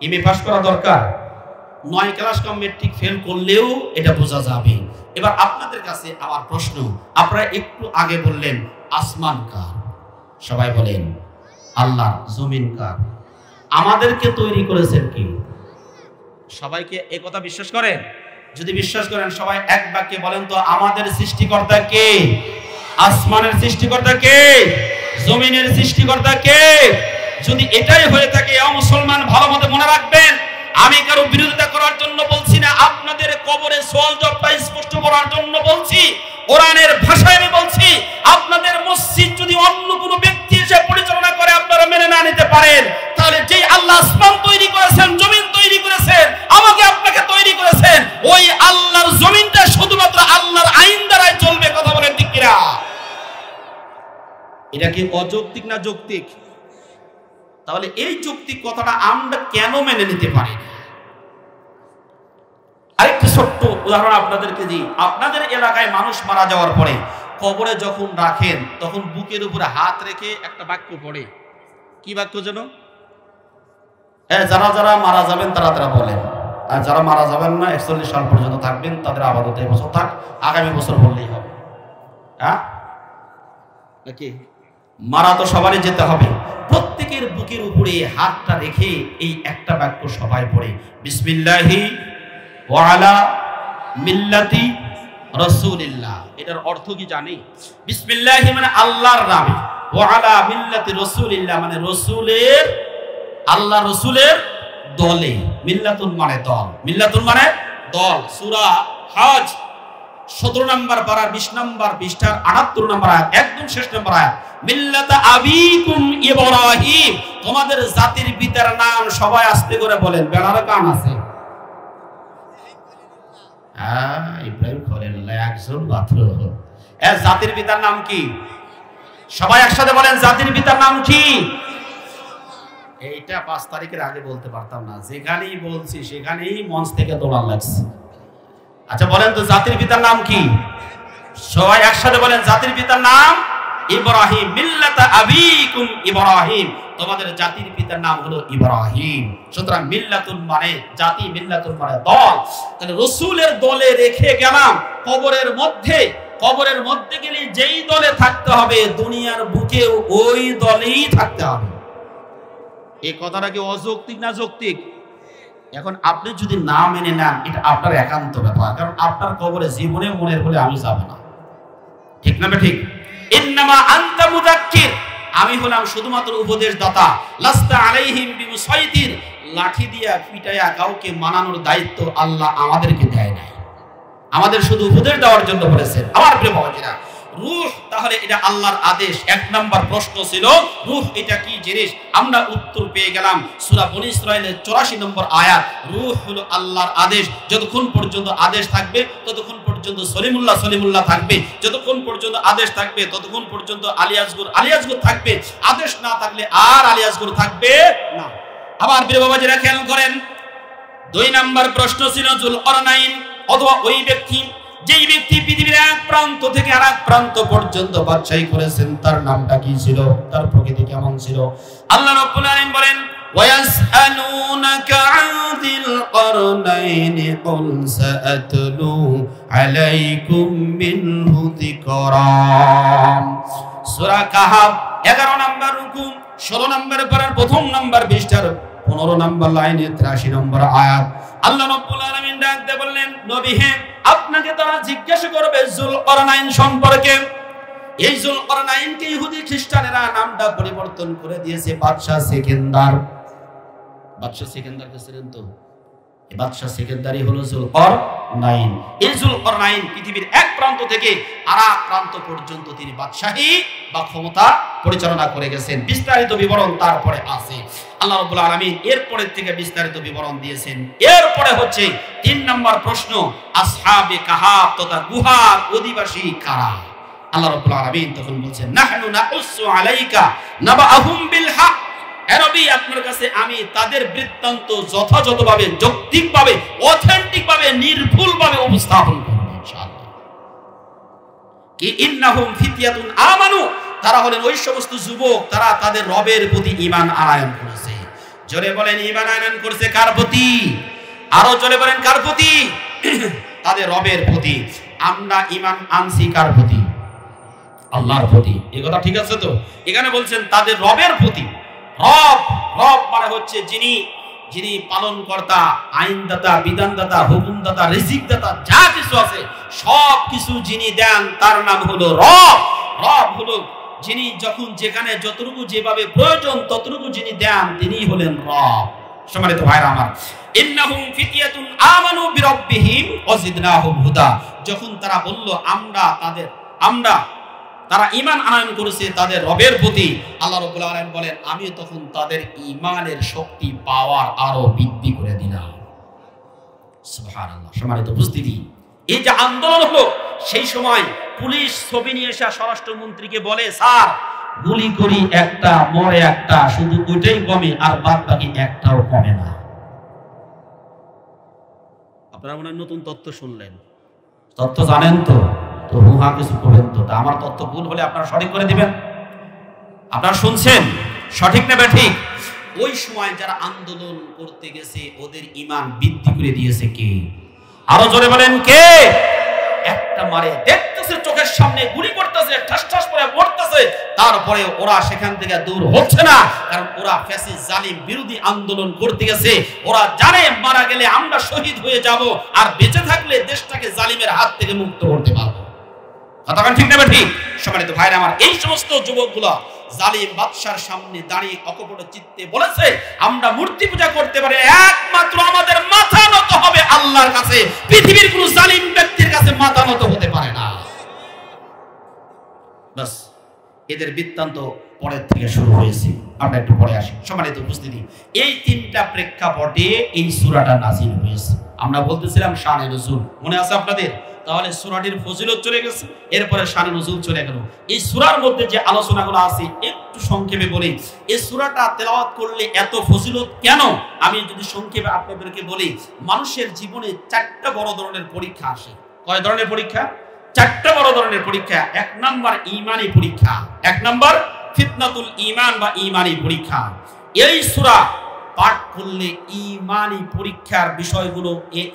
এমএ পাস করা দরকার? 9 ক্লাস কম মেট্রিক ফেল করলেও এটা বোঝা যাবে। এবার আপনাদের কাছে আমার প্রশ্ন, আপনারা একটু আগে বললেন আসমান কার? সবাই বলেন আল্লাহ। জমিন কার? আমাদেরকে তৈরি করেছেন কি? সবাইকে এই কথা বিশ্বাস করেন? যদি বিশ্বাস করেন সবাই এক বাক্যে বলেন তো, আমাদের সৃষ্টিকর্তা কে? আসমানের সৃষ্টিকর্তা কে? জমিনের সৃষ্টিকর্তা কে? যদি এটাই হয়ে থাকে, মুসলমান ভালো মতো মনে রাখবেন, আমি কারো বিরোধিতা করার জন্য বলছি না, আপনাদের কবরে সওয়াল জবাবটা স্পষ্ট করার জন্য বলছি। কোরআনের ভাষায় আমি বলছি, আপনাদের মসজিদ যদি অন্য কোনো ব্যক্তি এসে পরিচালনা করে আপনারা মেনে না নিতে পারেন, তাহলে যে আল্লাহ আসমান তৈরি করেছেন, জমিন তৈরি করেছেন, আমাকে আপনাকে তৈরি করেছেন, ওই আল্লাহর জমিনটা শুধুমাত্র আল্লাহর আইন দ্বারাই চলবে। কথা বলেন ঠিক কিনা? এটা কি অযৌক্তিক না যৌক্তিক? তাহলে এই যৌক্তিক কথাটা আমরা কেন মেনে নিতে পারি না? আরেকটি ছোট্ট উদাহরণ আপনাদেরকে দিই। আপনাদের এলাকায় মানুষ মারা যাওয়ার পরে কবরে যখন রাখেন, তখন বুকের উপরে হাত রেখে একটা বাক্য পড়ে। কি বাক্য যেন? যারা যারা মারা যাবেন তারা তারা বলেন, আর যারা মারা যাবেন না 41 সাল পর্যন্ত থাকবেন তাদের আপাতত এই বছর থাক, আগামী বছর বললেই হবে। হ্যাঁ নাকি? মারা তো সবারই যেতে হবে। প্রত্যেকের বুকের উপরে হাতটা রেখে এই একটা বাক্য সবাই পড়ে, বিসমিল্লাহি ওয়া আলা মিল্লাতি রাসূলিল্লাহ। এটার অর্থ কি জানি? বিসমিল্লাহি মানে আল্লাহর নামে, ওয়া আলা মিল্লাতি রাসূলিল্লাহ মানে রাসূলের, আল্লাহ রাসূলের দলে। মিল্লাতুন মানে দল, মিল্লাতুন মানে দল। সূরা হজ 17 নম্বর পারার 20 নম্বর পৃষ্ঠার 78 নম্বর আয়াত, একদম শেষ নম্বর আয়াত। মিল্লাতা আবিকুম ইব্রাহিম, তোমাদের জাতির পিতার নাম। সবাই আস্তে করে বলেন, বেড়ার কান আছে। ইব্রাহিম খলিলুল্লাহ একজন মাত্র। এর জাতির পিতার নাম কি? সবাই একসাথে বলেন, জাতির পিতার নাম কি? এইটা 5 তারিখের আগে বলতে পারতাম না, যেখানেই বলছি সেখানেই মঞ্চ থেকে দৌড়ান লাগছে। আচ্ছা বলেন তো, জাতির পিতার নাম কি? সবাই একসাথে বলেন, জাতির পিতার নাম ইব্রাহিম। মিল্লাতা আবিকুম ইব্রাহিম, তোমাদের জাতির পিতার নাম হলো ইব্রাহিম। সুতরাং মিল্লাতুন মানে জাতি, মিল্লাতুন মানে দল। তাহলে রাসূলের দলে রেখে গেলাম কবরের মধ্যে। কবরের মধ্যে গেলে যেই দলে থাকতে হবে, দুনিয়ার বুকেও ওই দলেই থাকতে হবে। এই কথাটা কি অযৌক্তিক না যৌক্তিক? এখন আপনি যদি না মেনে নেন এটা আপনার একান্ত ব্যাপার, কারণ আপনার কবরে জীবনে মনের বলে আমি যাব না, ঠিক না ঠিক? ইন্নামা আনতা মুযাক্কির, আমি হলাম শুধুমাত্র উপদেশদাতা, লাস্তা আলাইহিম বিমুসাইতির, লাঠি দিয়া পিটায়া কাউকে মানানোর দায়িত্ব আল্লাহ আমাদেরকে দেয় নাই, আমাদের শুধু উপদেশ দেওয়ার জন্য বলেছেন। আমার প্রিয় বাবাজিরা, রূহ তাহলে এটা আল্লাহর আদেশ। এক নাম্বার প্রশ্ন ছিল রূহ এটা কি জিনিস, আমরা উত্তর পেয়ে গেলাম সূরা বনী ইসরাঈলের 84 নম্বর আয়াত। রূহ হলো আল্লাহর আদেশ, যতক্ষণ পর্যন্ত আদেশ থাকবে ততক্ষণ পর্যন্ত সলিমুল্লাহ থাকবে, যতক্ষণ পর্যন্ত আদেশ থাকবে ততক্ষণ পর্যন্ত আলী আসগর থাকবে, আদেশ না থাকলে আর আলী আসগর থাকবে না। আবার প্রিয় বাবাজিরা খেয়াল করেন, 2 নাম্বার প্রশ্ন ছিল যুলকারনাইন অথবা ওই ব্যক্তি যেই ব্যক্তি পৃথিবীর এক প্রান্ত থেকে আরেক প্রান্ত পর্যন্ত বাদশাহী করেছেন, তার নামটা কি ছিল, তার প্রকৃতি কেমন ছিল? আল্লাহ রাব্বুল আলামিন বলেন ওয়ায়াসআলুনাকা আযিল কারনাইনি কুল সাআতলু আলাইকুম মিনহু যিকরা। সূরা কাহাফ 11 নম্বর রুকু 16 নম্বর পারার প্রথম নম্বর পৃষ্ঠার 15 নম্বর লাইনে 83 নম্বর আয়াত। আল্লাহ রাব্বুল আলামিন ডাকতে বললেন, নবী হে, আপনাকে তারা জিজ্ঞাসা করবে যুলকারনাইন সম্পর্কে। এই যুলকারনাইনকে ইহুদি খ্রিস্টানেরা নামটা পরিবর্তন করে দিয়েছে বাদশা সেকেন্দার। বাদশা সেকেন্দার কে ছিলেন তো? এই বাদশা সেকেন্দারই হলো যুলকারনাইন। এই যুলকারনাইন পৃথিবীর এক প্রান্ত থেকে আরেক প্রান্ত পর্যন্ত তিনি বাদশাহী বা ক্ষমতা পরিচালনা করে গেছেন। বিস্তারিত বিবরণ তারপরে আছে। আল্লাহ রাব্বুল আলামিন এরপরের থেকে বিস্তারিত বিবরণ দিয়েছেন। এরপরে হচ্ছে 3 নম্বর প্রশ্ন, আসহাবে কাহাফ তথা গুহার অধিবাসী কারা? আল্লাহ রাব্বুল আলামিন তখন বলছেন, নাহনু নাউসু আলাইকা নাবাহুম বিল হক। হে নবী, আপনার কাছে আমি তাদের বৃত্তান্ত যথাযথভাবে, যৌক্তিকভাবে, অথেন্টিকভাবে, নির্ভুলভাবে উপস্থাপন করব ইনশাআল্লাহ। কি ইন্নাহুম ফিতয়াতুন আমানু, তারা হলেন ওই সমস্ত যুবক তারা তাদের রবের প্রতি ঈমান আনয়ন করেছে। জোরে বলেন ঈমান আনয়ন করেছে কার প্রতি? আরো জোরে বলেন কার প্রতি? তাদের রবের প্রতি। আমরা ঈমান আনছি কার প্রতি? আল্লাহর প্রতি। এই কথা ঠিক আছে তো? এখানে বলছেন তাদের রবের প্রতি। রব মানে হচ্ছে যিনি পালনকর্তা, আইনদাতা, বিধানদাতা, হুকুমদাতা, রিজিকদাতা, যা কিছু আছে সব কিছু যিনি দেন তার নাম হলো রব। রব হলো যিনি যখন যেখানে যতটুকু যেভাবে প্রয়োজন ততটুকু যিনি দেন তিনি হলেন রব। সম্মানিত ভাইরা আমার, ইন্নাহুম ফিতয়াতুন আমানু বিরাব্বিহিম ওয়াজিদনাহুম হুদা। যখন তারা বলল তারা ঈমান আনয়ন করেছে তাদের রবের প্রতি, আল্লাহ রাব্বুল আলামিন বলেন আমি তখন তাদের ঈমানের শক্তি পাওয়ার আরো বৃদ্ধি করে দিলাম। সুবহানাল্লাহ। সম্মানিত উপস্থিতি, এই যে আন্দোলন হলো সেই সময় পুলিশ ছবি নিয়ে এসে স্বরাষ্ট্রমন্ত্রীকে বলে, স্যার গুলি করি একটা মরে একটা, শুধু ওইটাই কমে আর বাদ বাকি একটাও কমে না। আপনারা মনে হয় নতুন তথ্য শুনলেন, তথ্য জানেন তো? তো হুহা কিছু করবেন তো? আমার তথ্য ভুল হলে আপনারা সঠিক করে দিবেন। আপনারা শুনছেন সঠিক না ঠিক? ওই সময় যারা আন্দোলন করতে গেছে ওদের ঈমান বৃদ্ধি করে দিয়েছে কে? আরো জোরে বলেন কে? একটা মারে দেখতেছে চোখের সামনে গুলি করতেছে, ঠাস ঠাস করে পড়তেছে, তারপরে ওরা সেখান থেকে দূর হচ্ছে না, কারণ ওরা ফ্যাসিস্ট জালিম বিরোধী আন্দোলন করতে গেছে। ওরা জানে মারা গেলে আমরা শহীদ হয়ে যাব, আর বেঁচে থাকলে দেশটাকে জালিমের হাত থেকে মুক্ত করতে পারবো। কথা ঠিক না ঠিক? সম্মানিত ভাইরা আমার, এই সমস্ত যুবকগুলো জালিম বাদশার সামনে দাঁড়িয়ে অকপট চিত্তে বলেছে, আমরা মূর্তি পূজা করতে পারি, একমাত্র আমাদের মাথা নত হবে আল্লাহর কাছে, পৃথিবীর কোন জালিম ব্যক্তির কাছে মাথা নত হতে পারে না। বাস, এদের বৃত্তান্ত পরের থেকে শুরু হয়েছে, আমরা একটু পরে আসি। সম্মানিত উপস্থিতি, এই 3টা প্রেক্ষাপটে এই সূরাটা নাযিল হয়েছে। আমরা বলতেছিলাম শানে নুজুল, মনে আছে আপনাদের? তাহলে সূরাটির ফজিলত চলে গেছে, এরপরে শানে নুজুল চলে গেল। এই সূরার মধ্যে যে আলোচনাগুলো আছে একটু সংক্ষেপে বলি। এই সূরাটা তেলাওয়াত করলে এত ফজিলত কেন, আমি যদি সংক্ষেপে আপনাদেরকে বলি, মানুষের জীবনে 4টা বড় ধরনের পরীক্ষা আসে। কয় ধরনের পরীক্ষা? 4টা বড় ধরনের পরীক্ষা। 1 নাম্বার ঈমানী পরীক্ষা, 1 নাম্বার ফিতনাতুল ঈমান বা ঈমানী পরীক্ষা। এই সূরা পাঠ করলে ঈমানী পরীক্ষার বিষয়গুলো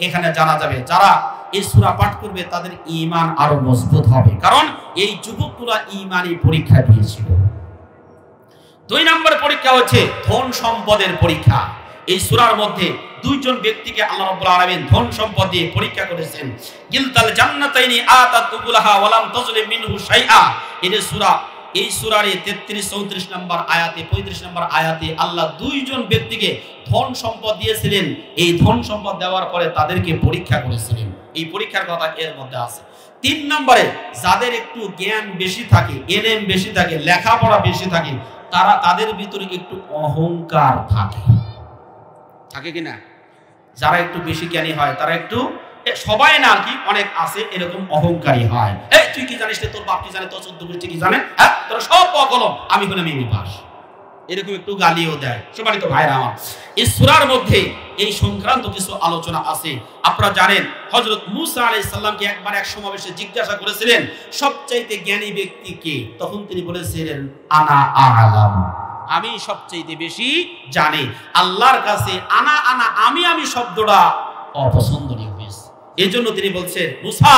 এখানে জানা যাবে। যারা এই সূরা পাঠ করবে তাদের ঈমান আরো মজবুত হবে, কারণ এই যুবকরা ঈমানী পরীক্ষা দিয়েছিল। 2 নম্বর পরীক্ষা হচ্ছে ধন সম্পদের পরীক্ষা। এই সূরার মধ্যে দুইজন ব্যক্তিকে আল্লাহ রাব্বুল আলামিন ধন সম্পদ দিয়ে পরীক্ষা করেছেন। গিলতাল জান্নাতাইনি আতাত উকুলাহা ওয়া লাম তাজলিম মিনহু শাইআ। এই সূরার 33 34 নম্বর আয়াতে 35 নম্বর আয়াতে আল্লাহ দুইজন ব্যক্তিকে ধন সম্পদ দিয়েছিলেন। এই ধন সম্পদ দেওয়ার পরে তাদেরকে পরীক্ষা করেছিলেন। এই পরীক্ষার কথা এর মধ্যে আছে। 3 নম্বরে যাদের একটু জ্ঞান বেশি থাকে, এলেম বেশি থাকে, লেখাপড়া বেশি থাকে, তাদের ভিতরে একটু অহংকার থাকে কিনা? যারা একটু বেশি জ্ঞানী হয় তারা একটু, সবাই না আর কি, অনেক আছে এরকম অহংকারী হয়। এই তুই কি জানিস, তোর বাপ কি জানে, তোর 14 গোষ্ঠী কি জানে, হ্যাঁ তোরা সব কলম, আমি হলাম এমএ পাস, এরকম একটু গালিও দেয়। সম্মানিত ভাইরা আমার, এই সূরার মধ্যে এই সংক্রান্ত কিছু আলোচনা আছে। আপনারা জানেন হযরত মূসা আলাইহিস সালামকে একবার এক সমাবেশে জিজ্ঞাসা করেছিলেন সবচাইতে জ্ঞানী ব্যক্তি কে? তখন তিনি বলেছিলেন আনা আ'লাম, আমি সবচাইতে বেশি জানি। আল্লাহর কাছে আনা আনা আমি শব্দটা অপছন্দনীয় হয়েছে। এজন্য তিনি বলছেন মূসা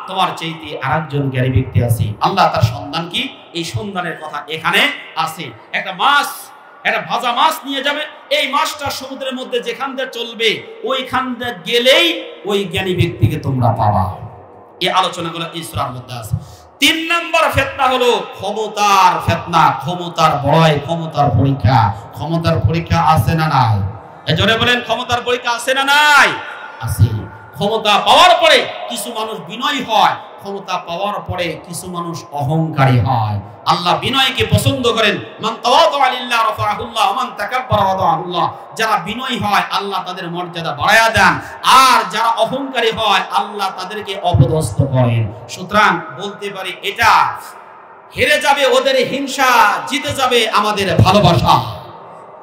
তোমার চাইতে আরেকজন জ্ঞানী ব্যক্তি আছে। আল্লাহ তার সন্ধান কি, এই সন্ধানের কথা এখানে আছে। একটা ভাজা মাছ নিয়ে যাবে, এই মাছটা সমুদ্রের মধ্যে যেখান দিয়ে চলবে ওইখান দিয়ে গেলেই ওই জ্ঞানী ব্যক্তিকে তোমরা পাবা। এই আলোচনাগুলো এই সূরার মধ্যে আছে। 3 নম্বর ফিতনা হলো ক্ষমতার ফিতনা, ক্ষমতার ভয়, ক্ষমতার পরীক্ষা। ক্ষমতার পরীক্ষা আছে না নাই? এজন্য বলেন ক্ষমতার পরীক্ষা আছে না নাই? আছে। ক্ষমতা পাওয়ার পরে কিছু মানুষ বিনয়ী হয়, ক্ষমতা পাওয়ার পরে কিছু মানুষ অহংকারী হয়। আল্লাহ বিনয়কে পছন্দ করেন। মান তাওয়াদা লিল্লাহি রাফাআহুল্লাহ ওয়া মান তাকাব্বারা ওয়াদাআহুল্লাহ। যারা বিনয়ী হয় আল্লাহ তাদের মর্যাদা বাড়ায়া দেন, আর যারা অহংকারী হয় আল্লাহ তাদেরকে অপদস্থ করেন। সুতরাং বলতে পারি এটা হেরে যাবে ওদের হিংসা, জিতে যাবে আমাদের ভালোবাসা।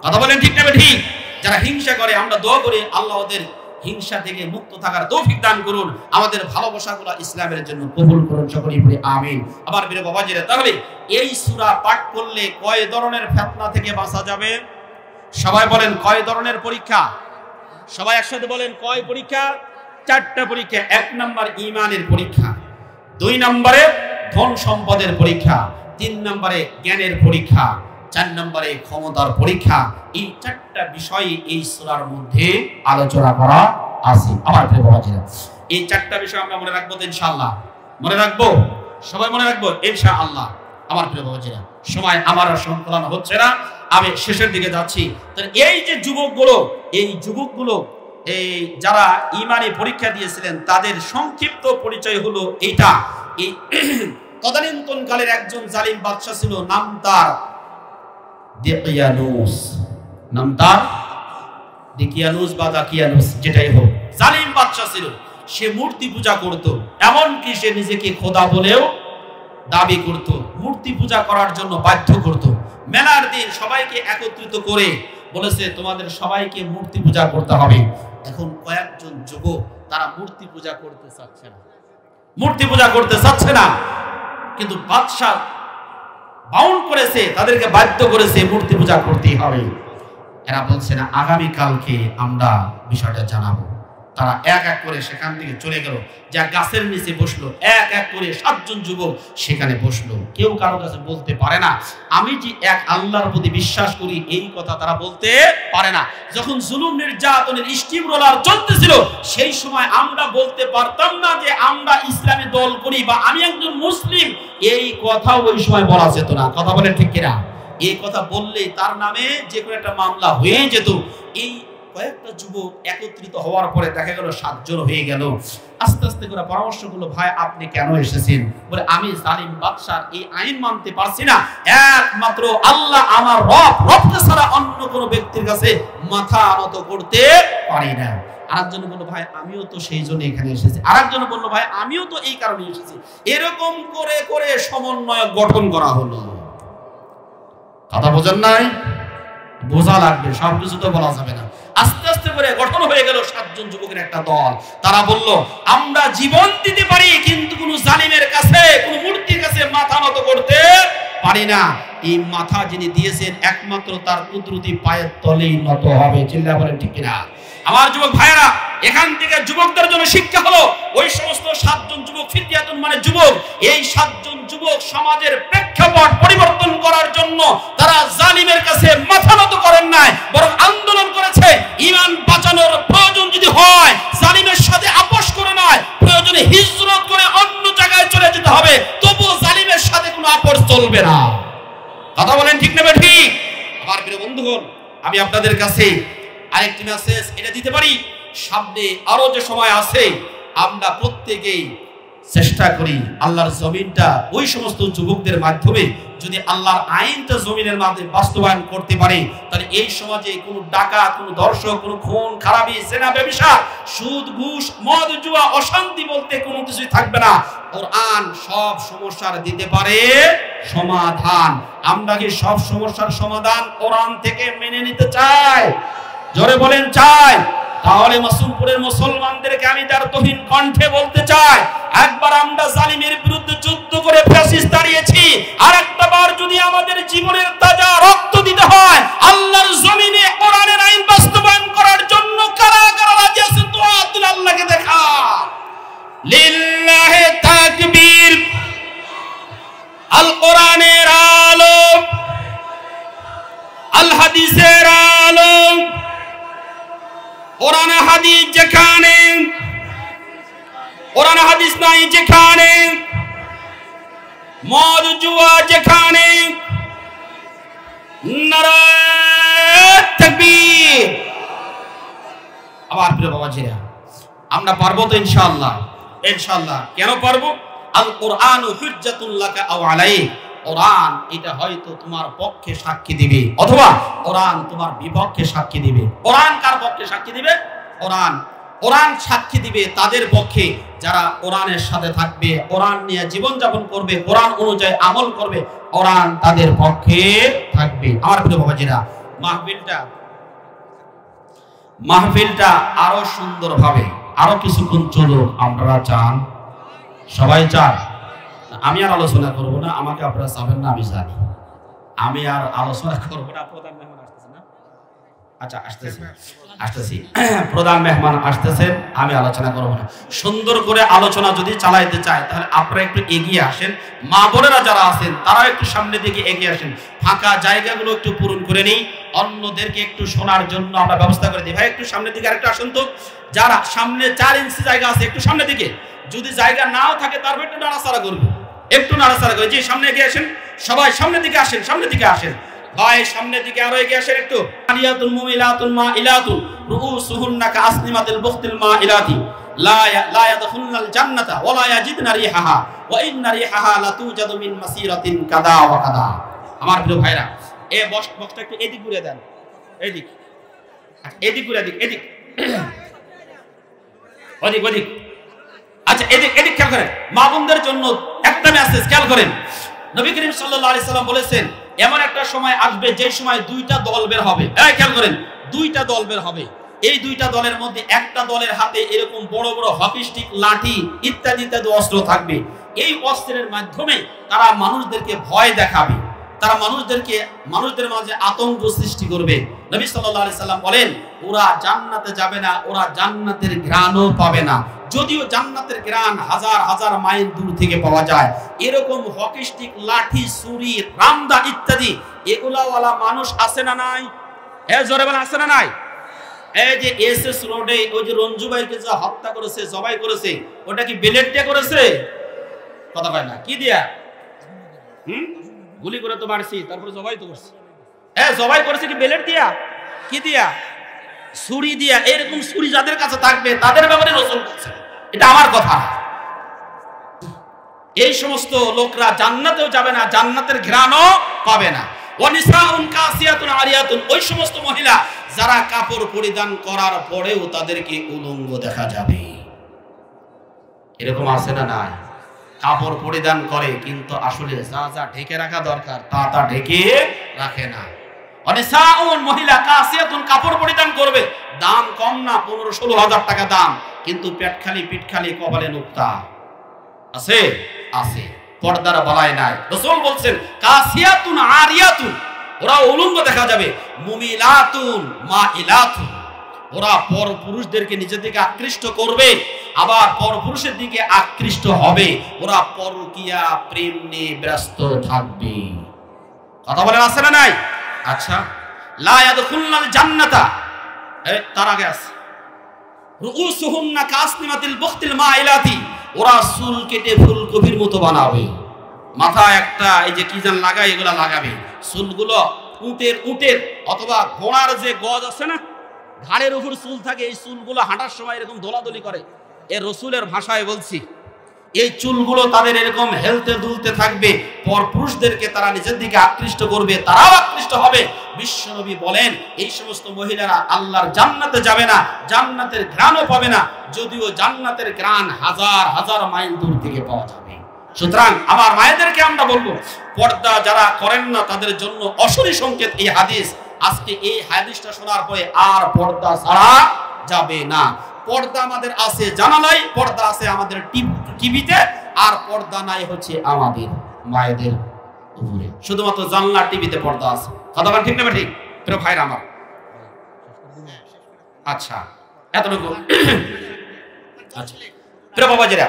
কথা বলেন ঠিক না ঠিক? যারা হিংসা করে আমরা দোয়া করি আল্লাহ ওদের হিংসা থেকে মুক্ত থাকার তৌফিক দান করুন, আমাদের ভালোবাসাগুলো ইসলামের জন্য কবুল করুন, সকলেই বলি আমিন। আবার প্রিয় বাবাজিরা, তাহলে এই সূরা পাঠ করলে কয় ধরনের ফিতনা থেকে বাঁচা যাবে? সবাই বলেন কয় ধরনের পরীক্ষা? সবাই একসাথে বলেন কয় পরীক্ষা? 4টা পরীক্ষা। 1 নম্বর ঈমানের পরীক্ষা, 2 নম্বরে ধন সম্পদের পরীক্ষা, 3 নম্বরে জ্ঞানের পরীক্ষা, 4 নম্বরে ক্ষমতার পরীক্ষা। এই 4টা বিষয় এই সূরার মধ্যে আলোচনা করা আছে। আমার প্রিয় বাবাজিরা, এই 4টা বিষয় আমরা মনে রাখবো ইনশাআল্লাহ। মনে রাখবো, সবাই মনে রাখবো ইনশাআল্লাহ। আমার প্রিয় বাবাজিরা, সময় আমার আর সংকলন হচ্ছে না, আমি শেষের দিকে যাচ্ছি। তাহলে এই যে যুবকগুলো এই যারা ঈমানি পরীক্ষা দিয়েছিলেন তাদের সংক্ষিপ্ত পরিচয় হলো এইটা। এই তদানীন্তনকালের একজন জালিম বাদশা ছিল, নাম তার দিকিয়ানুস বা দাকিয়ানুস, যেটাই হোক, জালিম বাদশা ছিল। সে মূর্তি পূজা করত, এমনকি সে নিজেকে খোদা বলেও দাবি করত, মূর্তি পূজা করার জন্য বাধ্য করত। মেলার দিন সবাইকে একত্রিত করে বলেছে তোমাদের সবাইকে মূর্তি পূজা করতে হবে। এখন কয়েকজন যুবক তারা মূর্তি পূজা করতে চাচ্ছে না, কিন্তু বাদশা বাউন্ড করেছে, তাদেরকে বাধ্য করেছে মূর্তি পূজা করতেই হবে। এরা বলছে না আগামী কালকে আমরা বিষয়টা জানাবো। তারা এক এক করে সেখান থেকে চলে গেল, যা গাছের নিচে বসলো, এক এক করে 7 জন যুবক সেখানে বসলো। কেউ কারো কাছে বলতে পারে না আমি যে এক আল্লাহর প্রতি বিশ্বাস করি, এই কথা তারা বলতে পারে না। যখন জুলুম নির্যাতনের স্টিম রোলার চলতেছিল সেই সময় আমরা বলতে পারতাম না যে আমরা ইসলামী দল করি বা আমি একজন মুসলিম, এই কথা ওই সময় বলা যেত না। কথা বলেন ঠিক কিনা? এই কথা বললেই তার নামে যে কোনো একটা মামলা হয়ে যেত। এই কয়েকটা যুবক একত্রিত হওয়ার পরে দেখা গেল 7 জন হয়ে গেল। আস্তে আস্তে করে পরামর্শ করলো, ভাই আপনি কেন এসেছেন? বলে আমি জালিম বাদশার এই আইন মানতে পারছি না, একমাত্র আল্লাহ আমার রবকে ছাড়া অন্য কোনো ব্যক্তির কাছে মাথা নত করতে পারি না। আরেকজন বললো ভাই আমিও তো সেই জন্য এখানে এসেছি। আরেকজন বললো ভাই আমিও তো এই কারণে এসেছি। এরকম করে করে সমন্বয় গঠন করা হলো। কথা বোঝেন নাই? বোঝা লাগবে, সবকিছু তো বলা যাবে না। আস্তে আস্তে করে গঠন হয়ে গেল 7 জন যুবকের একটা দল। তারা বলল আমরা জীবন দিতে পারি কিন্তু কোন জালিমের কাছে, কোন মূর্তির কাছে মাথা নত করতে পারি না। এই মাথা যিনি দিয়েছেন একমাত্র তার কুদরতি পায়ের তলেই নত হবে। চিল্লা বলেন ঠিক কিনা? আমার যুবক ভাইরা, এখান থেকে যুবকদের জন্য শিক্ষা হলো, ওই সমস্ত 7 জন যুবক, ফিতয়াতুন মানে যুবক, এই 7 জন যুবক সমাজের প্রেক্ষাপট পরিবর্তন করার জন্য তারা জালিমের কাছে মাথা নত করেন নাই, বরং আন্দোলন করেছে ঈমান বাঁচানোর প্রয়োজন যদি হয়, জালিমের সাথে আপোষ করে নয়, প্রয়োজনে হিজরত করে অন্য জায়গায় চলে যেতে হবে, তবুও জালিমের সাথে কোনো আপোষ চলবে না। কথা বলেন ঠিক না ঠিক? আমার প্রিয় বন্ধুগণ, আমি আপনাদের কাছে আরেকটি মেসেজ এটা দিতে পারি, সামনে আরো যে সময় আছে, আমরা প্রত্যেকেই চেষ্টা করি আল্লাহর জমিনটা ওই সমস্ত যুবকদের মাধ্যমে যদি আল্লাহর আইনটা জমিনের মধ্যে বাস্তবায়ন করতে পারে, তাহলে এই সমাজে কোনো ডাকাত, কোনো দর্শক, কোনো খুন খারাপি, জেনা, ব্যভিচার, সুদ, ঘুষ, মদ, জুয়া, অশান্তি বলতে কোনো কিছুই থাকবে না। কোরআন সব সমস্যার দিতে পারে সমাধান। আমরা কি সব সমস্যার সমাধান কোরআন থেকে মেনে নিতে চাই? জোরে বলেন চাই? তাহলে মাসুমপুরের মুসলমানদেরকে আমি তার তহিন কণ্ঠে বলতে চাই, একবার আমরা জালিমের বিরুদ্ধে যুদ্ধ করে ফ্যাসিস্ট দাঁড়িয়েছি, আর একটা বার যদি আমাদের জীবনের তাজা রক্ত দিতে হয় আল্লাহর জমিনে কোরআনের আইন বাস্তবায়ন করার জন্য, কারা কারা রাজি আছেন দোয়া তুলে আল্লাহকে দেখা। লিল্লাহি তাকবীর। আল কোরআনের আলো, আল হাদিসের আলো, কোরআন হাদিস যেখানে, কোরআন হাদিস নাই যেখানে, মদ জুয়া যেখানে, নারায়ে তাকবীর। আবার প্রিয় বাবাজিরা, আমরা পারবো তো ইনশাআল্লাহ? ইনশাআল্লাহ। কেন পারবো? আল কোরআনু হুজ্জাতুল লাকা আও আলাইক। কোরআন এটা হয়তো তোমার পক্ষে সাক্ষী দিবে, অথবা কোরআন তোমার বিপক্ষে সাক্ষী দিবে। কোরআন কার পক্ষে সাক্ষী দিবে? কোরআন সাক্ষী দিবে তাদের পক্ষে যারা কোরআনের সাথে থাকবে, কোরআন নিয়ে জীবন যাপন করবে, কোরআন অনুযায়ী আমল করবে, কোরআন তাদের পক্ষে থাকবে। আমার প্রিয় বাবাজিরা, মাহফিলটা আরো সুন্দরভাবে আরো কিছুক্ষণ চলুক, আপনারা চান? সবাই চান? আমি আর আলোচনা করব না, আমাকে আপনারা চাবেন না আমি জানি, আমি আর আলোচনা করব না। প্রধান মেহমান আসতেছে না? আচ্ছা, আসতেছি। প্রধান মেহমান আসতেছেন, আমি আলোচনা করব না। সুন্দর করে আলোচনা যদি চালাইতে চাই তাহলে আপনারা একটু এগিয়ে আসেন, মা বোনেরা যারা আছেন তারা একটু সামনের দিকে এগিয়ে আসেন, ফাঁকা জায়গাগুলো একটু পূরণ করে নেই, অন্যদেরকে একটু শোনার জন্য আমরা ব্যবস্থা করে দিই। ভাই একটু সামনের দিকে আরেকটু আসেন তো, যারা সামনে 4 ইঞ্চি জায়গা আছে একটু সামনের দিকে, যদি জায়গা নাও থাকে তারপর একটু নাড়াচাড়া করবে, একটু নাড়াচাড়া করে। জি, সামনে এগিয়ে আসেন, সবাই সামনের দিকে আসেন, সামনের দিকে আসেন ভাই, সামনের দিকে আরো এগিয়ে আসেন একটু। আলিয়াতুল মুমিলাতুল মাইলাতুল রুউসুহুন্না কাসনিমাতিল বুখতিল মাইলাতি লা ইয়াদখুলনাল জান্নাতা ওয়া লা ইয়াজিদনা রিহাহা ওয়া ইন্না রিহাহা লাতুজাদু মিন মাসিরাতিন কাদা ওয়া কাদা। আমার প্রিয় ভাইরা, এই বক্সটা একটু এদিক ঘুরে দেন, এদিক ঘুরে, এদিক ওদিক। আচ্ছা, এদিক খেয়াল করেন। মা বোনদের জন্য একটা মেসেজ খেয়াল করেন। নবী করিম সাল্লাল্লাহু আলাইহি সাল্লাম বলেছেন, এমন একটা সময় আসবে যে সময় 2টা দল বের হবে। খেয়াল করেন, 2টা দল বের হবে। এই 2টা দলের মধ্যে একটা দলের হাতে এরকম বড় বড় হকি স্টিক, লাঠি ইত্যাদি ইত্যাদি অস্ত্র থাকবে। এই অস্ত্রের মাধ্যমে তারা মানুষদেরকে ভয় দেখাবে, তারা মানুষদের মাঝে আতঙ্ক সৃষ্টি করবে। নবী সাল্লাল্লাহু আলাইহি সাল্লাম বলেন, ওরা জান্নাতে যাবে না, ওরা জান্নাতের ঘ্রাণও পাবে না, যদিও জান্নাতের ঘ্রাণ হাজার হাজার মাইল দূর থেকে পাওয়া যায়। এরকম হকি স্টিক, লাঠি, ছুরি, রামদা ইত্যাদি এগুলাওয়ালা মানুষ আছে না নাই? জোরে বলেন, আছে না নাই? এই যে এসএস রোডে ওই যে রঞ্জু ভাইকে যা হত্যা করেছে, জবাই করেছে, ওটা কি বেলেট দিয়ে করেছে? কথা কয় না, কি দিয়া? গুলি করে তো মারছি, তারপরে জবাই তো করছে। জবাই করেছে কি বেলেট দিয়া? কি দিয়া? ছুরি দিয়া। এরকম ছুরি যাদের কাছে থাকবে তাদের ব্যাপারে রাসূল বলেছেন, এটা আমার কথা। এই সমস্ত লোকরা জান্নাতেও যাবে না, জান্নাতের ঘ্রাণও পাবে না। ওয়ানিসাউন কাসিয়াতুন আরিয়াতুন, ওই সমস্ত মহিলা যারা কাপড় পরিধান করার পরেও তাদেরকে উলঙ্গ দেখা যাবে। এরকম আছে না নাই? কাপড় পরিধান করে কিন্তু আসলে যা যা ঢেকে রাখা দরকার তা ঢেকে রাখে না। ওয়ানিসাউন, মহিলা কাসিয়াতুন, কাপড় পরিধান করবে, দাম কম না, 15-16 হাজার টাকা দাম, কিন্তু পেট খালি কপালে নুক্তা আছে, পর্দার বালাই নাই। রাসূল বলছেন কাসিয়াতুন আরিয়াতুন, ওরা উলঙ্গ দেখা যাবে। মুমিলাতুন মাইলাতুন, ওরা পরপুরুষদেরকে নিজের দিকে আকৃষ্ট করবে, আবার পরপুরুষের দিকে আকৃষ্ট হবে। ওরা পরকীয়া প্রেম নিয়ে ব্যস্ত থাকবে। কথা বলেন, আছে না নাই? আচ্ছা, লা ইয়াদখুলনাল জান্নাতা, তার আগে আছে রুউসুহুন্না কাসনিমাতিল বুখতিল মাইলাতি, ওরা চুল কেটে ফুলকপির মতো বানাবে, মাথায় একটা এই যে কি জান লাগায় এগুলা লাগাবে, চুলগুলো উটের অথবা ঘোড়ার যে গজ আছে না, ঘাড়ের উপর চুল থাকে, এই চুলগুলো হাঁটার সময় এরকম দোলাদলি করে। এ রসুলের ভাষায় বলছি, এই চুলগুলো তাদের এরকম হেলতে দুলতে থাকবে, পরপুরুষদেরকে তারা নিজের দিকে আকৃষ্ট করবে, তারাও আকৃষ্ট হবে। বিশ্বনবী বলেন এই সমস্ত মহিলারা আল্লাহর জান্নাতে যাবে না, জান্নাতের ঘ্রাণও পাবে না, যদিও জান্নাতের ঘ্রাণ হাজার হাজার মাইল দূর থেকে পাওয়া যাবে। সুতরাং আমার মায়েদেরকে আমরা বলবো, পর্দা যারা করেন না তাদের জন্য অশনি সংকেত এই হাদিস। আজকে এই হাদিসটা শোনার পরে আর পর্দা ছাড়া যাবে না। পর্দা আমাদের আছে জানালায়, পর্দা আছে আমাদের টিভিতে, আর পর্দা নাই হচ্ছে আমাদের মায়েদের উপরে। শুধুমাত্র জানলা টিভিতে পর্দা আছে। কথা ঠিক না ঠিক? প্রিয় ভাইরা আমার, আচ্ছা এতটুকু। আচ্ছা প্রিয় বাবাজিরা,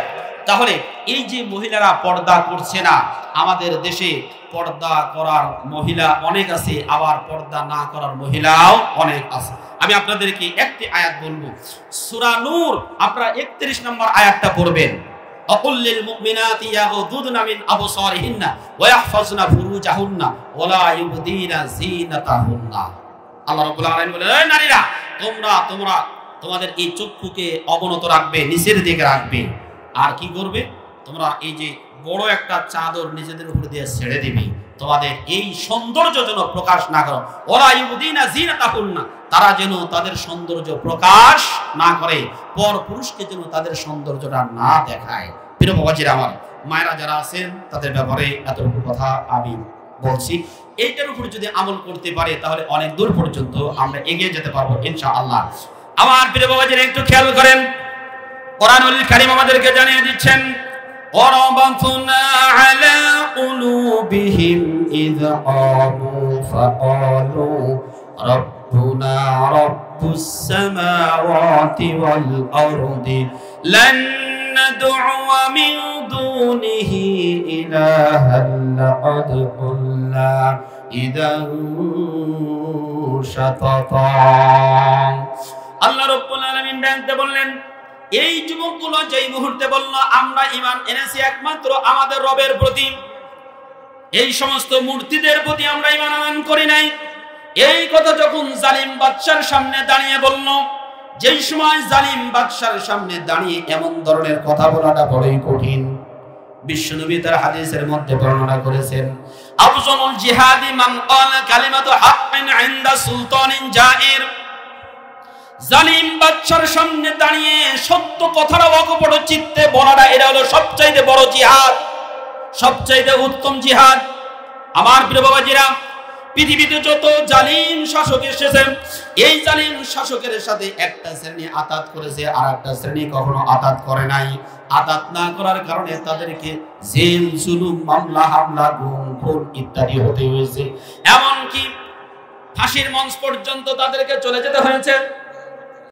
তাহলে এই যে মহিলারা পর্দা করছে না, আমাদের দেশে পর্দা করার মহিলা অনেক আছে, আবার পর্দা না করার মহিলাও অনেক আছে। আমি আপনাদেরকে একটি আয়াত বলবো, সূরা নূর আপনারা 31 নম্বর আয়াতটা পড়বেন। আকুল্লিল মুমিনাতি ইয়াগুদুদনা মিন আবসারিহিন্না ওয়া ইয়াহফাজনা ফুরুজাহুন্না ওয়া লা ইউবদিনা যিনাতাহুন্না। আল্লাহ রাব্বুল আলামিন বলেন, এই নারীরা তোমরা তোমাদের এই চক্ষুকে অবনত রাখবে, নিচের দিকে রাখবে, আর কি করবে তোমরা এই যে বড় একটা চাদর নিজেদের উপর দিয়ে ছেড়ে দিবে, তোমাদের এই সৌন্দর্য যেন প্রকাশ না করো। ওরা ইউদিনা যিনাতাহুন্না, তারা যেন তাদের সৌন্দর্য প্রকাশ না করে, পর পুরুষকে যেন তাদের সৌন্দর্যটা না দেখায়। প্রিয় বাবাজিরা আমার, মায়েরা যারা আছেন তাদের ব্যাপারে এতটুকু কথা আমি বলছি। এইটার উপর যদি আমল করতে পারে তাহলে অনেক দূর পর্যন্ত আমরা এগিয়ে যেতে পারবো ইনশাআল্লাহ। আমার প্রিয় বাবাজিরা একটু খেয়াল করেন, কোরআনুল কারীম আমাদেরকে জানিয়ে দিচ্ছেন, ওয়ারাবাতনা আলা কুলুবিহিম ইযা ক্বামু ফাকালু রাব্বুনা রাব্বুস সামাওয়াতি ওয়াল আরদি লান নাদ'উ মিন দুনিহি ইলাহান লাকাদ কুল্লা ইযান শাতাতা। আল্লাহ রাব্বুল আলামিন ডাকতে বললেন, এই যুবকগুলো যেই মুহূর্তে বলল আমরা ঈমান এনেছি একমাত্র আমাদের রবের প্রতি, এই সমস্ত মূর্তিদের প্রতি আমরা ঈমান আনয়ন করি নাই, এই কথা যখন জালিম বাদশার সামনে দাঁড়িয়ে বলল, যেই সময় জালিম বাদশার সামনে দাঁড়িয়ে এমন ধরনের কথা বলাটা বড়ই কঠিন। বিশ্বনবী তার হাদিসের মধ্যে বর্ণনা করেছেন, আফজালুল জিহাদি মান ক্বালা কালিমাতু হাক্কিন ইনদা সুলতানিন জাইর। জালিম বাদশার সামনে দাঁড়িয়ে সত্য কথাটা অকপট চিত্তে বলাটা, এটা হলো সবচাইতে বড় জিহাদ, সবচাইতে উত্তম জিহাদ। আমার প্রিয় বাবাজিরা, পৃথিবীতে যত জালিম শাসক এসেছেন, এই জালিম শাসকের সাথে একটা শ্রেণী আতাত করেছে, আর একটা শ্রেণী কখনো আতাত করে নাই। আতাত না করার কারণে তাদেরকে জেল, জুলুম, মামলা, হামলা, গুম, খুন ইত্যাদি হতে হয়েছে, এমনকি ফাঁসির মঞ্চ পর্যন্ত তাদেরকে চলে যেতে হয়েছে।